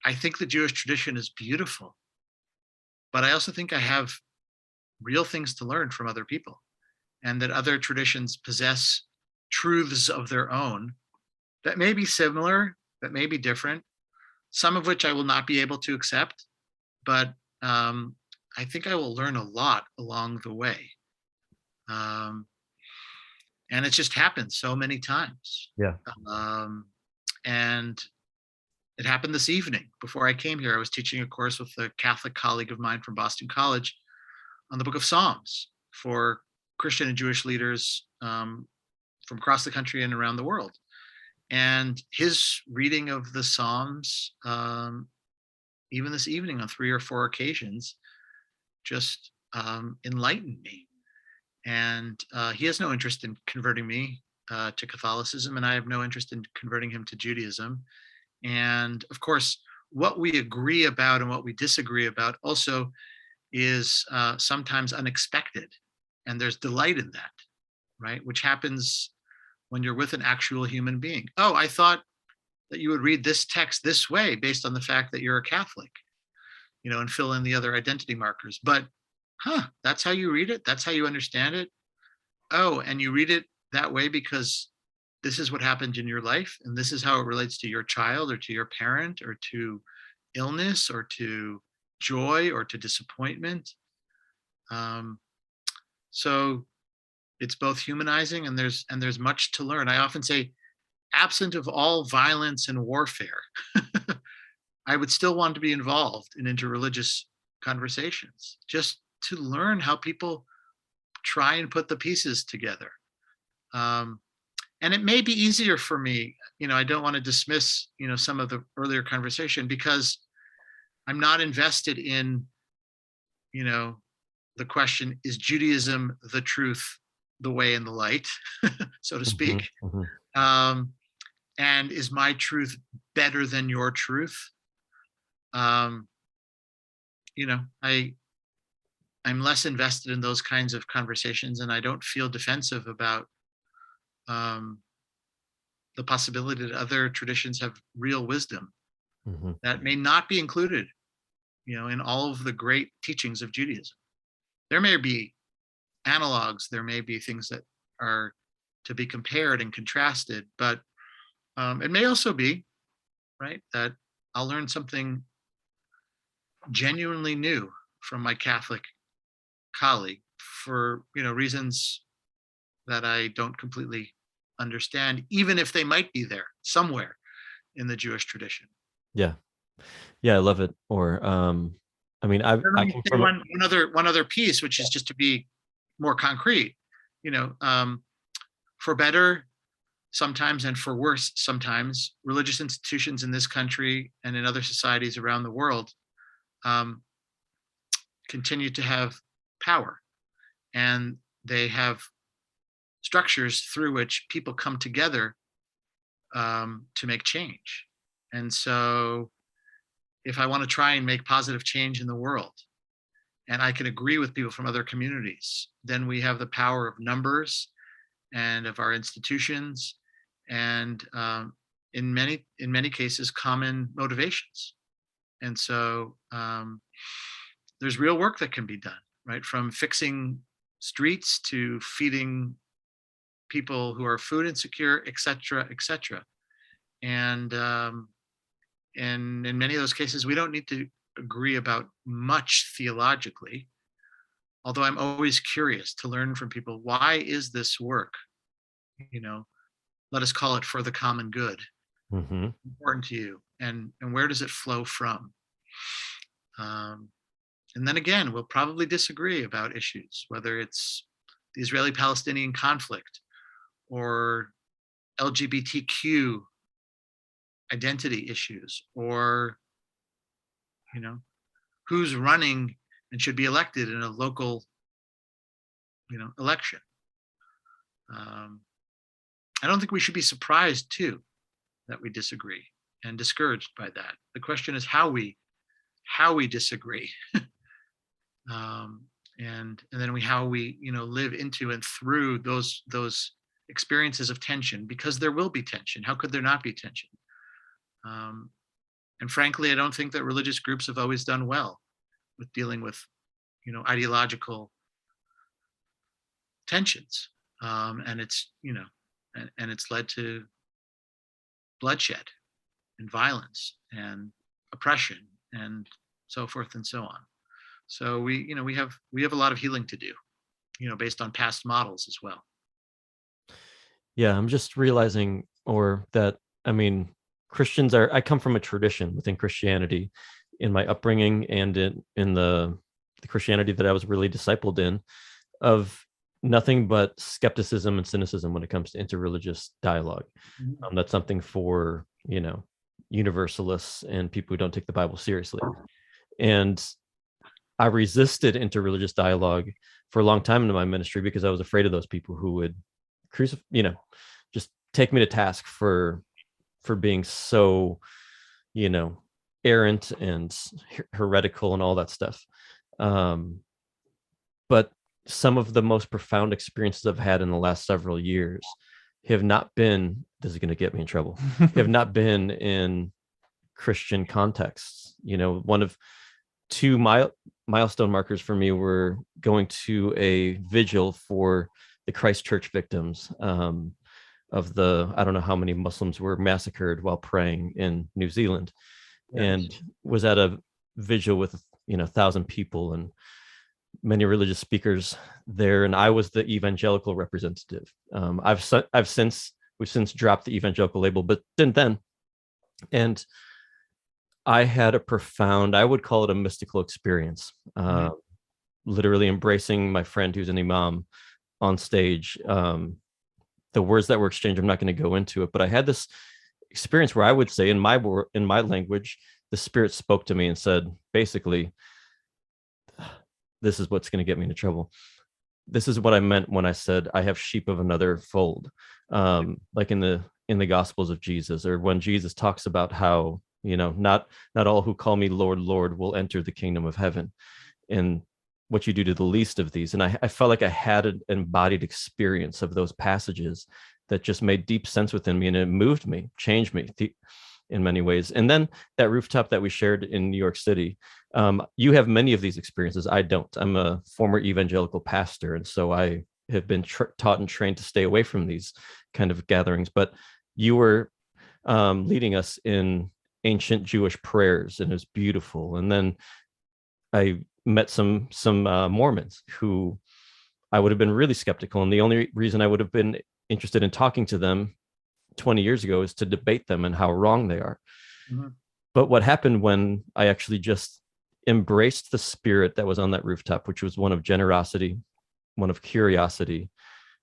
I think the Jewish tradition is beautiful, but I also think I have real things to learn from other people, and that other traditions possess truths of their own that may be similar, that may be different, some of which I will not be able to accept, but I think I will learn a lot along the way. And it's just happened so many times. Yeah. And it happened this evening. Before I came here, I was teaching a course with a Catholic colleague of mine from Boston College on the book of Psalms for Christian and Jewish leaders from across the country and around the world. And his reading of the Psalms, even this evening on 3 or 4 occasions, just enlightened me. And he has no interest in converting me to Catholicism, and I have no interest in converting him to Judaism. And of course, what we agree about and what we disagree about also is sometimes unexpected. And there's delight in that, right? Which happens when you're with an actual human being. Oh, I thought that you would read this text this way based on the fact that you're a Catholic, and fill in the other identity markers. But, that's how you read it? That's how you understand it? Oh, and you read it that way because this is what happened in your life, and this is how it relates to your child or to your parent or to illness or to joy or to disappointment. So it's both humanizing and there's much to learn. I often say, absent of all violence and warfare, I would still want to be involved in interreligious conversations, just to learn how people try and put the pieces together. And it may be easier for me, I don't want to dismiss, some of the earlier conversation, because I'm not invested in, the question, is Judaism the truth, the way, and the light, so to speak? And is my truth better than your truth? I'm less invested in those kinds of conversations, and I don't feel defensive about the possibility that other traditions have real wisdom that may not be included, in all of the great teachings of Judaism. There may be analogs, there may be things that are to be compared and contrasted, but it may also be, right, that I'll learn something genuinely new from my Catholic colleague for, reasons that I don't completely understand, even if they might be there somewhere in the Jewish tradition. Yeah, I love it. Or I can one other piece, which is just to be more concrete. For better sometimes and for worse sometimes, religious institutions in this country and in other societies around the world continue to have power, and they have structures through which people come together to make change. And so if I want to try and make positive change in the world, and I can agree with people from other communities, then we have the power of numbers and of our institutions, and in many cases, common motivations. And so there's real work that can be done, right? From fixing streets to feeding people who are food insecure, et cetera, et cetera. And in many of those cases, we don't need to agree about much theologically, although I'm always curious to learn from people, why is this work, let us call it for the common good, important to you, and where does it flow from? And then again, we'll probably disagree about issues, whether it's the Israeli-Palestinian conflict or LGBTQ identity issues, or who's running and should be elected in a local election. I don't think we should be surprised too that we disagree and discouraged by that. The question is how we disagree, and then how we live into and through those experiences of tension, because there will be tension. How could there not be tension? And frankly, I don't think that religious groups have always done well with dealing with ideological tensions, and it's and it's led to bloodshed and violence and oppression and so forth and so on. So we have a lot of healing to do, based on past models as well. Yeah, I'm just realizing, I come from a tradition within Christianity in my upbringing and in the Christianity that I was really discipled in, of nothing but skepticism and cynicism when it comes to interreligious dialogue. That's something for, universalists and people who don't take the Bible seriously. And I resisted interreligious dialogue for a long time in my ministry because I was afraid of those people who would just take me to task for being so, errant and heretical and all that stuff. But some of the most profound experiences I've had in the last several years have not been, this is going to get me in trouble, have not been in Christian contexts. One of two milestone markers for me were going to a vigil for the Christchurch victims of I don't know how many Muslims were massacred while praying in New Zealand. Yes. And was at a vigil with 1,000 people and many religious speakers there, and I was the evangelical representative. We've since dropped the evangelical label, but didn't then. And I had a profound, I would call it a mystical experience, literally embracing my friend who's an imam on stage. The words that were exchanged, I'm not going to go into it, but I had this experience where I would say in my language, the Spirit spoke to me and said, basically, this is what's going to get me into trouble. This is what I meant when I said I have sheep of another fold, like in the Gospels of Jesus, or when Jesus talks about how not all who call me Lord, Lord will enter the kingdom of heaven, and what you do to the least of these. And I felt like I had an embodied experience of those passages that just made deep sense within me, and it moved me, changed me in many ways. And then that rooftop that we shared in New York City, you have many of these experiences. I don't. I'm a former evangelical pastor, and so I have been taught and trained to stay away from these kind of gatherings. But you were leading us in ancient Jewish prayers, and it was beautiful. And then I met some Mormons who I would have been really skeptical, and the only reason I would have been interested in talking to them 20 years ago is to debate them and how wrong they are. Mm-hmm. But what happened when I actually just embraced the spirit that was on that rooftop, which was one of generosity one of curiosity,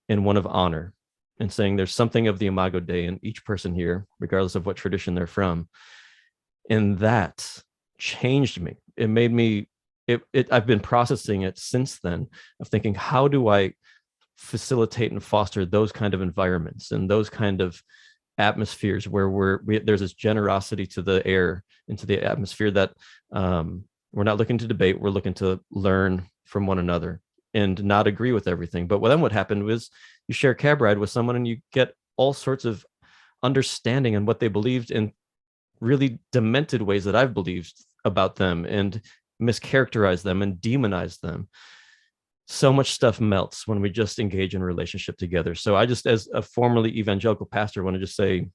and one of honor, and saying there's something of the Imago Dei in each person here, regardless of what tradition they're from. And that changed me. It made me, I've been processing it since then, of thinking, how do I facilitate and foster those kind of environments and those kind of atmospheres where there's this generosity to the air, into the atmosphere, that we're not looking to debate, we're looking to learn from one another and not agree with everything. But then what happened was, you share cab ride with someone and you get all sorts of understanding on what they believed in really demented ways that I've believed about them, and mischaracterized them and demonized them. So much stuff melts when we just engage in a relationship together. So I just, as a formerly evangelical pastor, want to just say,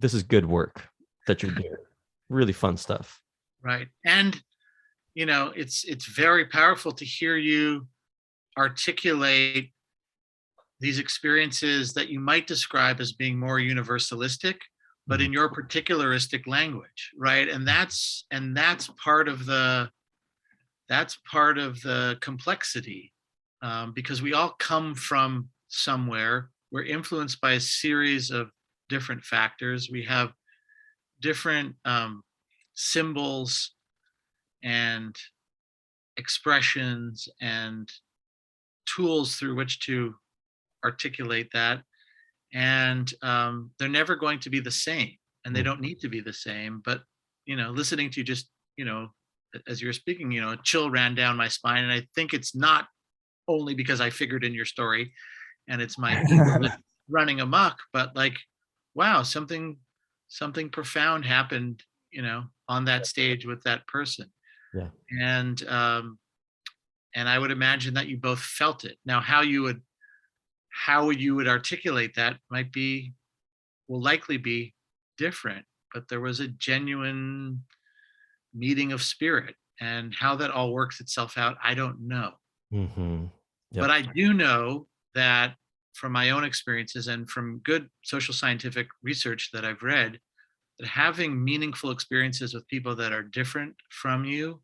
this is good work that you're doing. Really fun stuff. Right. And, it's very powerful to hear you articulate these experiences that you might describe as being more universalistic, but in your particularistic language, right? And that's part of the complexity, because we all come from somewhere. We're influenced by a series of different factors. We have different symbols and expressions and tools through which to articulate that. And they're never going to be the same, and they don't need to be the same. But, listening to just, as you're speaking, a chill ran down my spine. And I think it's not only because I figured in your story and it's my ego running amok, but like, wow, something profound happened, on that stage with that person. Yeah. And I would imagine that you both felt it. Now, how you would articulate that will likely be different, but there was a genuine meeting of spirit, and how that all works itself out, I don't know. Mm-hmm. Yep. But I do know that from my own experiences and from good social scientific research that I've read, that having meaningful experiences with people that are different from you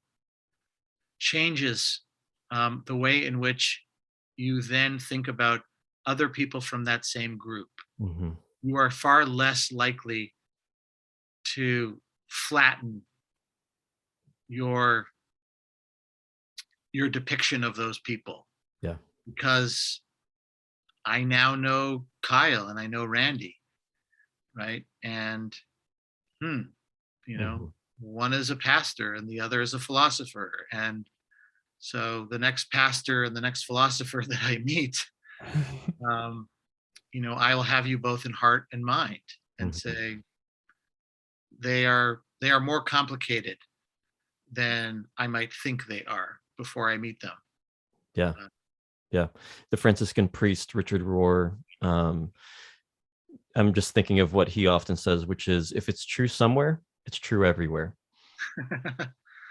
changes the way in which you then think about other people from that same group. Mm-hmm. You are far less likely to flatten your depiction of those people. Yeah. Because I now know Kyle and I know Randy, right? And one is a pastor and the other is a philosopher. And so the next pastor and the next philosopher that I meet, I will have you both in heart and mind, and say they are more complicated than I might think they are before I meet them. Yeah. Yeah. The Franciscan priest, Richard Rohr, I'm just thinking of what he often says, which is, if it's true somewhere, it's true everywhere.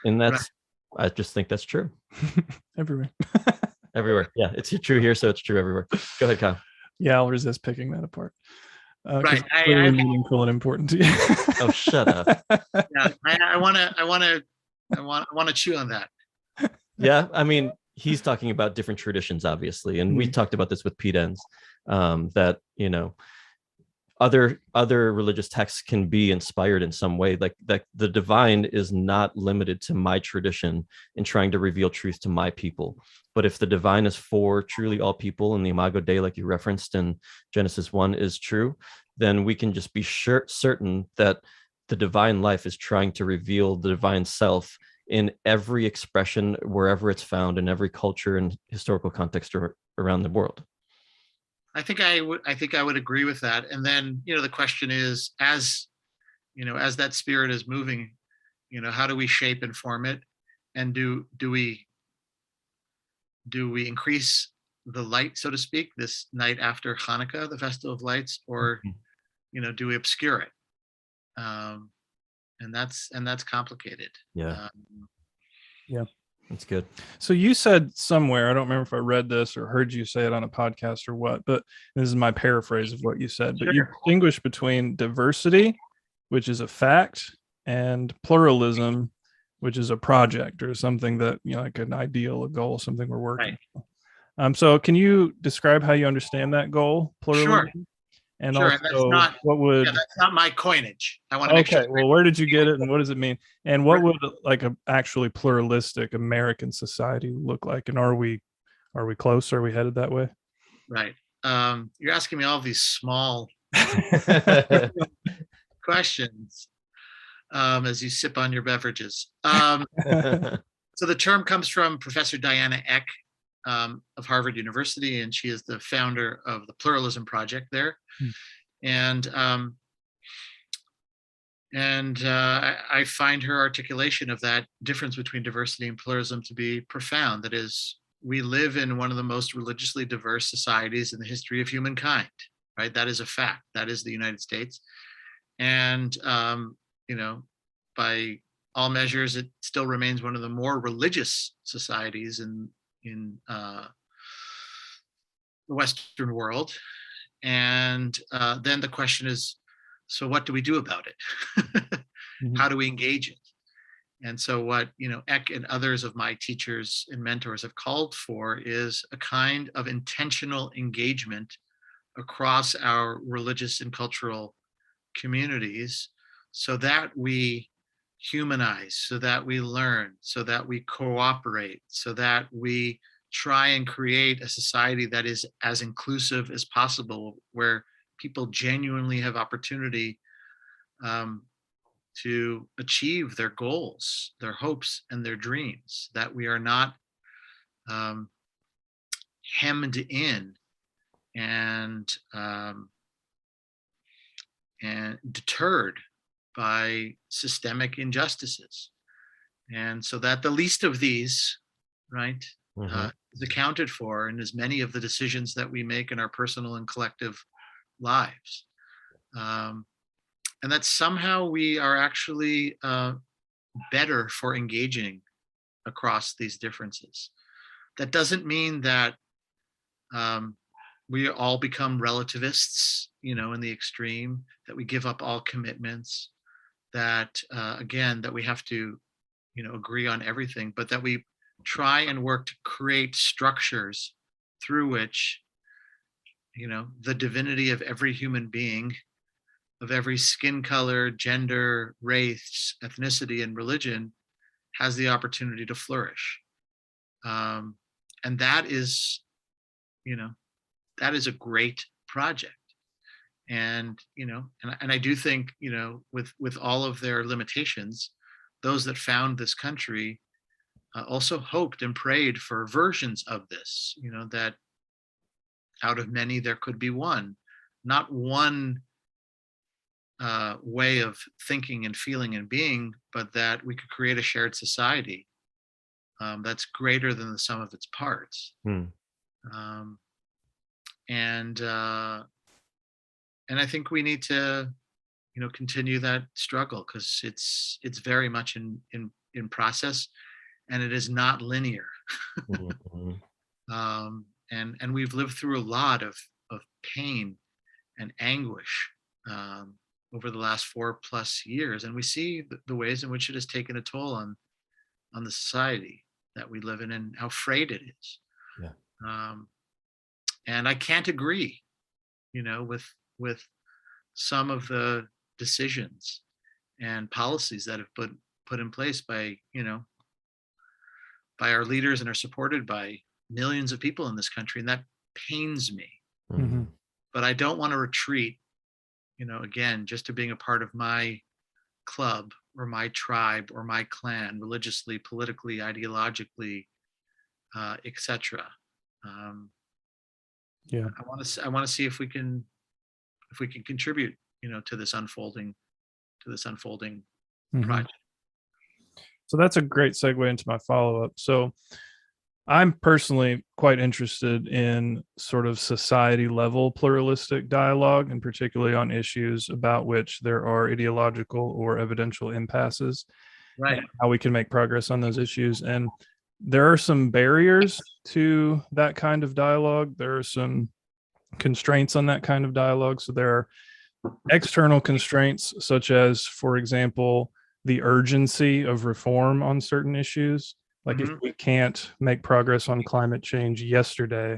And that's, right. I just think that's true. Everywhere. Everywhere. Yeah. It's true here, so it's true everywhere. Go ahead, Kyle. Yeah, I'll resist picking that apart. Right. Clearly meaningful and important to you. Oh, shut up. Yeah. I want to chew on that. Yeah. I mean, he's talking about different traditions, obviously. And we talked about this with Pete Enns, that, other religious texts can be inspired in some way. Like the divine is not limited to my tradition in trying to reveal truth to my people. But if the divine is for truly all people, and the Imago Dei, like you referenced in Genesis 1, is true, then we can just be certain that the divine life is trying to reveal the divine self in every expression, wherever it's found, in every culture and historical context around the world. I think I would agree with that. And then, the question is, as that spirit is moving, how do we shape and form it? And do we increase the light, so to speak, this night after Hanukkah, the Festival of Lights, or, do we obscure it? And that's complicated. Yeah. Yeah. That's good. So you said somewhere, I don't remember if I read this or heard you say it on a podcast or what, but this is my paraphrase of what you said. But you distinguish between diversity, which is a fact, and pluralism, which is a project or something that, like an ideal, a goal, something we're working on. So can you describe how you understand that goal, Sure, pluralism? And sure. And that's also, not, what would, yeah, that's not my coinage. I want to make sure. okay, well, where did you get it and what does it mean? And what would like a actually pluralistic American society look like? And are we close? Are we headed that way? Right. You're asking me all these small questions as you sip on your beverages. So the term comes from Professor Diana Eck of Harvard University, and she is the founder of the Pluralism Project there. Hmm. And I find her articulation of that difference between diversity and pluralism to be profound. That is, we live in one of the most religiously diverse societies in the history of humankind, right? That is a fact. That is the United States. And, by all measures, it still remains one of the more religious societies in the Western world. And then the question is, so what do we do about it? How do we engage it? And so what, Eck and others of my teachers and mentors have called for is a kind of intentional engagement across our religious and cultural communities so that we humanize, so that we learn, so that we cooperate, so that we try and create a society that is as inclusive as possible, where people genuinely have opportunity to achieve their goals, their hopes, and their dreams, that we are not hemmed in and deterred by systemic injustices. And so that the least of these, right, is accounted for in as many of the decisions that we make in our personal and collective lives. And that somehow we are actually better for engaging across these differences. That doesn't mean that we all become relativists, in the extreme, that we give up all commitments, that again, that we have to, agree on everything, but that we try and work to create structures through which, the divinity of every human being, of every skin color, gender, race, ethnicity, and religion has the opportunity to flourish. And that is, that is a great project. And, and I do think, with all of their limitations, those that found this country also hoped and prayed for versions of this, that out of many there could be one, not one way of thinking and feeling and being, but that we could create a shared society that's greater than the sum of its parts. And I think we need to, continue that struggle, because it's very much in process, and it is not linear. And we've lived through a lot of pain and anguish over the last 4+ years, and we see the ways in which it has taken a toll on the society that we live in and how frayed it is. And I can't agree, with some of the decisions and policies that have been put in place by, by our leaders and are supported by millions of people in this country, and that pains me. But I don't want to retreat, again, just to being a part of my club or my tribe or my clan, religiously, politically, ideologically, etc. I want to see if we can contribute, to this unfolding project. So that's a great segue into my follow-up. So I'm personally quite interested in sort of society level pluralistic dialogue, and particularly on issues about which there are ideological or evidential impasses, Right. and how we can make progress on those issues. And there are some barriers to that kind of dialogue. There are some constraints on that kind of dialogue. So there are external constraints, such as, for example, the urgency of reform on certain issues. Like if Mhm. we can't make progress on climate change yesterday,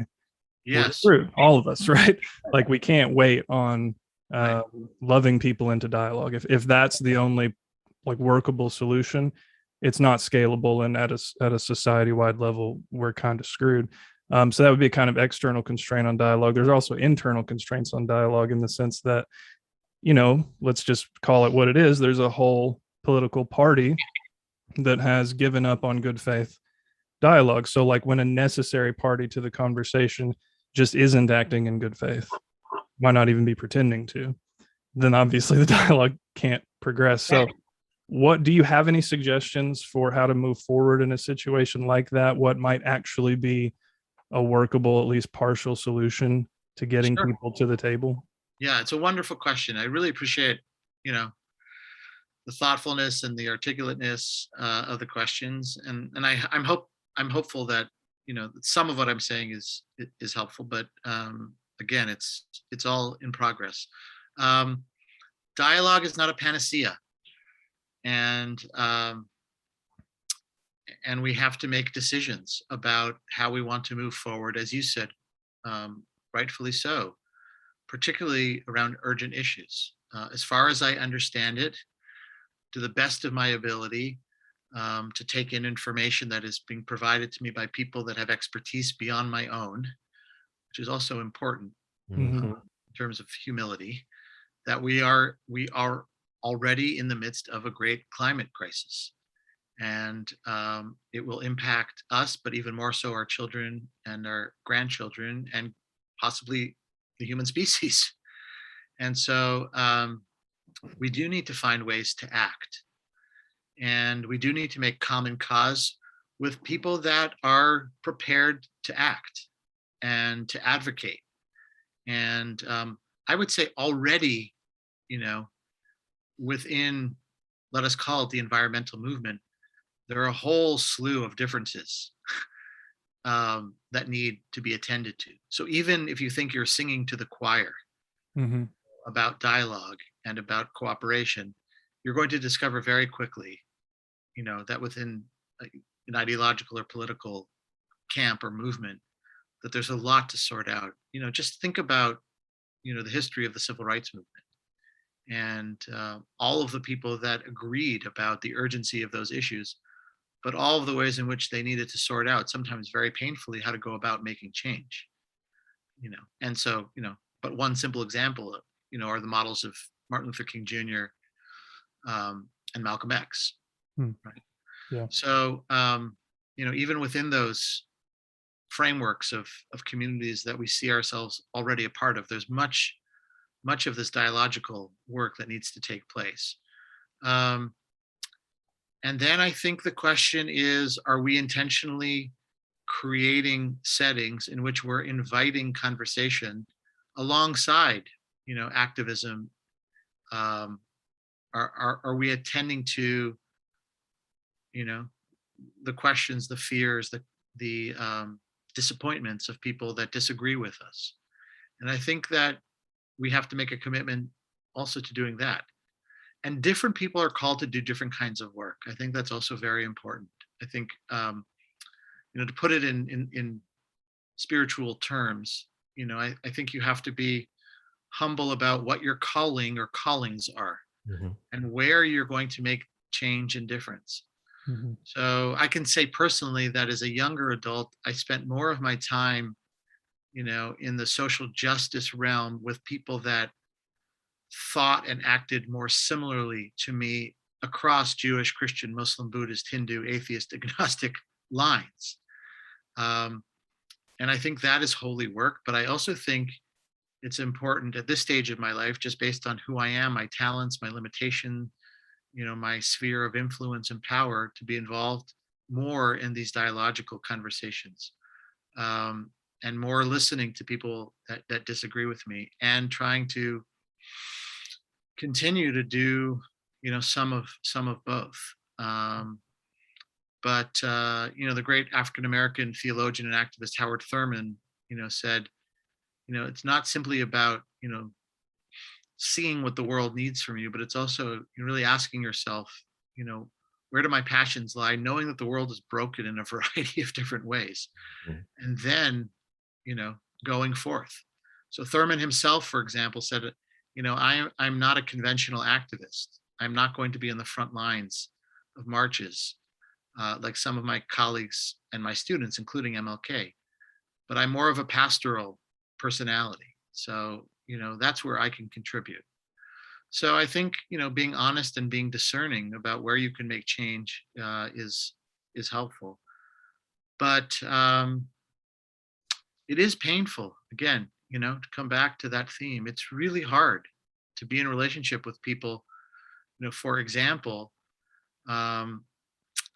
we're Yes. screwed, all of us, right? Like we can't wait on Right. loving people into dialogue. If that's the only like workable solution, it's not scalable, and at a society wide level, we're kind of screwed. So that would be a kind of external constraint on dialogue. There's also internal constraints on dialogue in the sense that, let's just call it what it is. There's a whole political party that has given up on good faith dialogue. So, like, when a necessary party to the conversation just isn't acting in good faith, why not even be pretending to? Then obviously the dialogue can't progress. So, what do you have any suggestions for how to move forward in a situation like that? What might actually be a workable, at least partial solution to getting Sure. people to the table? Yeah, it's a wonderful question. I really appreciate, the thoughtfulness and the articulateness of the questions, and I'm hopeful that some of what I'm saying is helpful, but again, it's all in progress. Um, Dialogue is not a panacea, and we have to make decisions about how we want to move forward, as you said, rightfully so, particularly around urgent issues. As far as I understand it, to the best of my ability, to take in information that is being provided to me by people that have expertise beyond my own, which is also important Mhm. in terms of humility. That we are already in the midst of a great climate crisis, and it will impact us, but even more so our children and our grandchildren, and possibly the human species. And so we do need to find ways to act. And we do need to make common cause with people that are prepared to act and to advocate. And I would say already, you know, within, let us call it the environmental movement, there are a whole slew of differences that need to be attended to. So even if you think you're singing to the choir Mhm. about dialogue and about cooperation, you're going to discover very quickly, that within an ideological or political camp or movement, that there's a lot to sort out. Just think about, the history of the civil rights movement and all of the people that agreed about the urgency of those issues, but all of the ways in which they needed to sort out, sometimes very painfully, how to go about making change. And so, but one simple example, are the models of Martin Luther King Jr. And Malcolm X. Hmm. Right. Yeah. So, even within those frameworks of communities that we see ourselves already a part of, there's much of this dialogical work that needs to take place. Um, and then I think the question is, are we intentionally creating settings in which we're inviting conversation alongside, activism? Are we attending to, you know, the questions, the fears, the disappointments of people that disagree with us? And I think that we have to make a commitment also to doing that. And different people are called to do different kinds of work. I think that's also very important. I think, to put it in spiritual terms, I think you have to be humble about what your calling or callings are, Mhm. and where you're going to make change and difference. Mhm. So I can say personally that as a younger adult, I spent more of my time, in the social justice realm with people that thought and acted more similarly to me across Jewish, Christian, Muslim, Buddhist, Hindu, atheist, agnostic lines. Um, and I think that is holy work. But I also think it's important at this stage of my life, just based on who I am, my talents, my limitation, my sphere of influence and power, to be involved more in these dialogical conversations, and more listening to people that disagree with me, and trying to continue to do, some of both. Um, but the great African American theologian and activist Howard Thurman, said, it's not simply about, seeing what the world needs from you, but it's also really asking yourself, you know, Where do my passions lie? Knowing that the world is broken in a variety of different ways. Mhm. And then, going forth. So Thurman himself, for example, said, I'm not a conventional activist. I'm not going to be in the front lines of marches like some of my colleagues and my students, including MLK, but I'm more of a pastoral personality. So, that's where I can contribute. So I think, being honest and being discerning about where you can make change is helpful. But it is painful, again, to come back to that theme. It's really hard to be in a relationship with people, for example, um,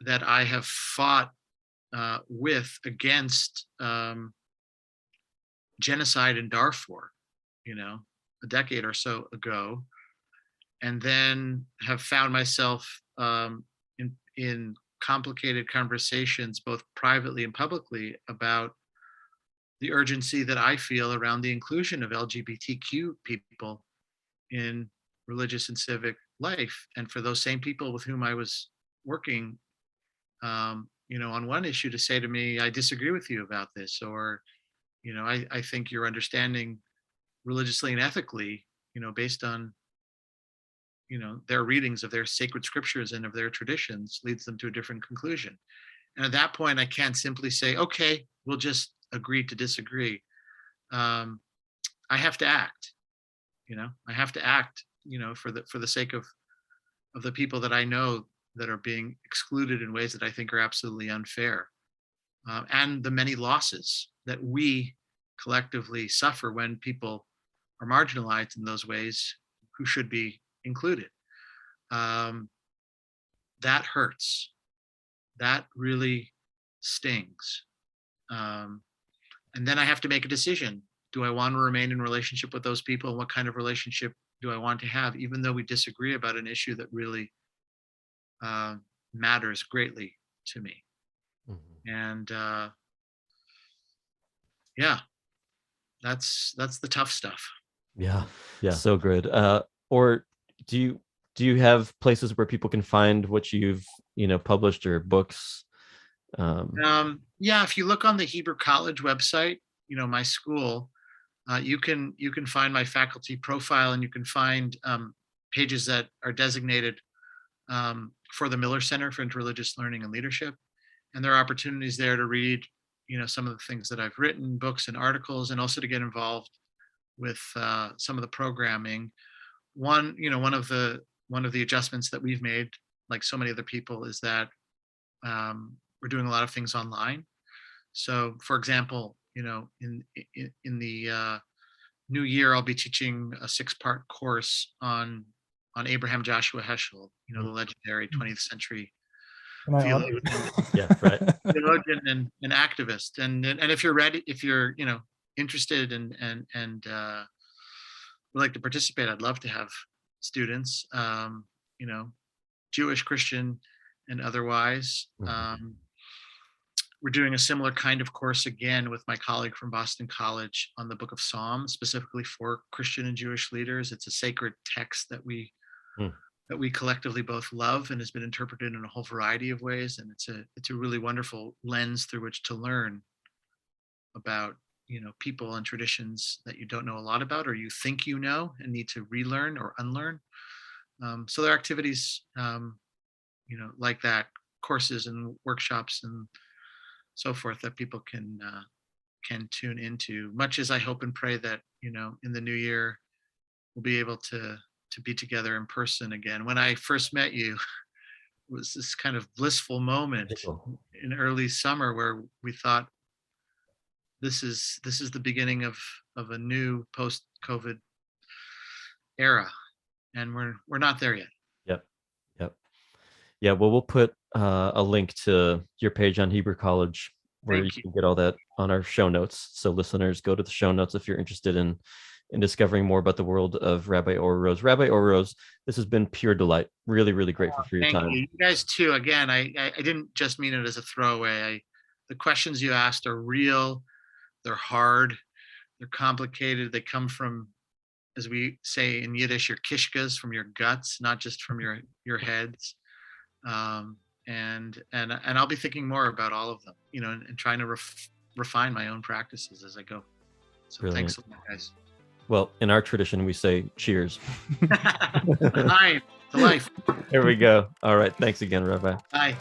that I have fought with against genocide in Darfur, a decade or so ago, and then have found myself in complicated conversations, both privately and publicly, about the urgency that I feel around the inclusion of LGBTQ people in religious and civic life. And for those same people with whom I was working, on one issue, to say to me, I disagree with you about this, or, I think you're understanding religiously and ethically, based on, their readings of their sacred scriptures and of their traditions, leads them to a different conclusion. And at that point, I can't simply say, okay, we'll just agree to disagree. I have to act, I have to act, for the sake of the people that I know that are being excluded in ways that I think are absolutely unfair, and the many losses that we collectively suffer when people are marginalized in those ways who should be included. Um, that hurts. That really stings. Um, and then I have to make a decision. Do I want to remain in relationship with those people? And what kind of relationship do I want to have, even though we disagree about an issue that really matters greatly to me? Mhm. And yeah, that's the tough stuff. Yeah, yeah, so good. Or do you have places where people can find what you've published, or books? Yeah, if you look on the Hebrew College website, my school, you can find my faculty profile, and you can find pages that are designated for the Miller Center for Interreligious Learning and Leadership, and there are opportunities there to read, some of the things that I've written, books and articles, and also to get involved with some of the programming. One of the adjustments that we've made, like so many other people, is that we're doing a lot of things online. So, for example, in the new year, I'll be teaching a 6-part course on Abraham Joshua Heschel, the legendary 20th century Can I theologian, Yeah, right. and activist. And if you're ready, if you're interested and would like to participate, I'd love to have students, Jewish, Christian, and otherwise. Mhm. We're doing a similar kind of course again with my colleague from Boston College on the Book of Psalms, specifically for Christian and Jewish leaders. It's a sacred text that we Hmm. collectively both love, and has been interpreted in a whole variety of ways. And it's a really wonderful lens through which to learn about people and traditions that you don't know a lot about, or you think and need to relearn or unlearn. So there are activities like that, courses and workshops and so forth, that people can tune into, much as I hope and pray that in the new year we'll be able to be together in person again. When I first met you, it was this kind of blissful moment Cool. in early summer where we thought, this is the beginning of a new post COVID era, and we're not there yet. Yep. Yep. Yeah. Well, we'll put a link to your page on Hebrew College where you Thank you. can get all that on our show notes. So listeners, go to the show notes if you're interested in discovering more about the world of Rabbi Or Rose. Rabbi Or Rose, this has been pure delight. Really, really grateful for your Thank time. you. You guys too. Again, I didn't just mean it as a throwaway. The questions you asked are real. They're hard. They're complicated. They come from, as we say in Yiddish, your kishkas, from your guts, not just from your heads. and I'll be thinking more about all of them, and trying to refine my own practices as I go. So Brilliant. Thanks a lot, guys. Well, in our tradition, we say cheers. Hi, to life. There we go. All right. Thanks again, Rabbi. Bye.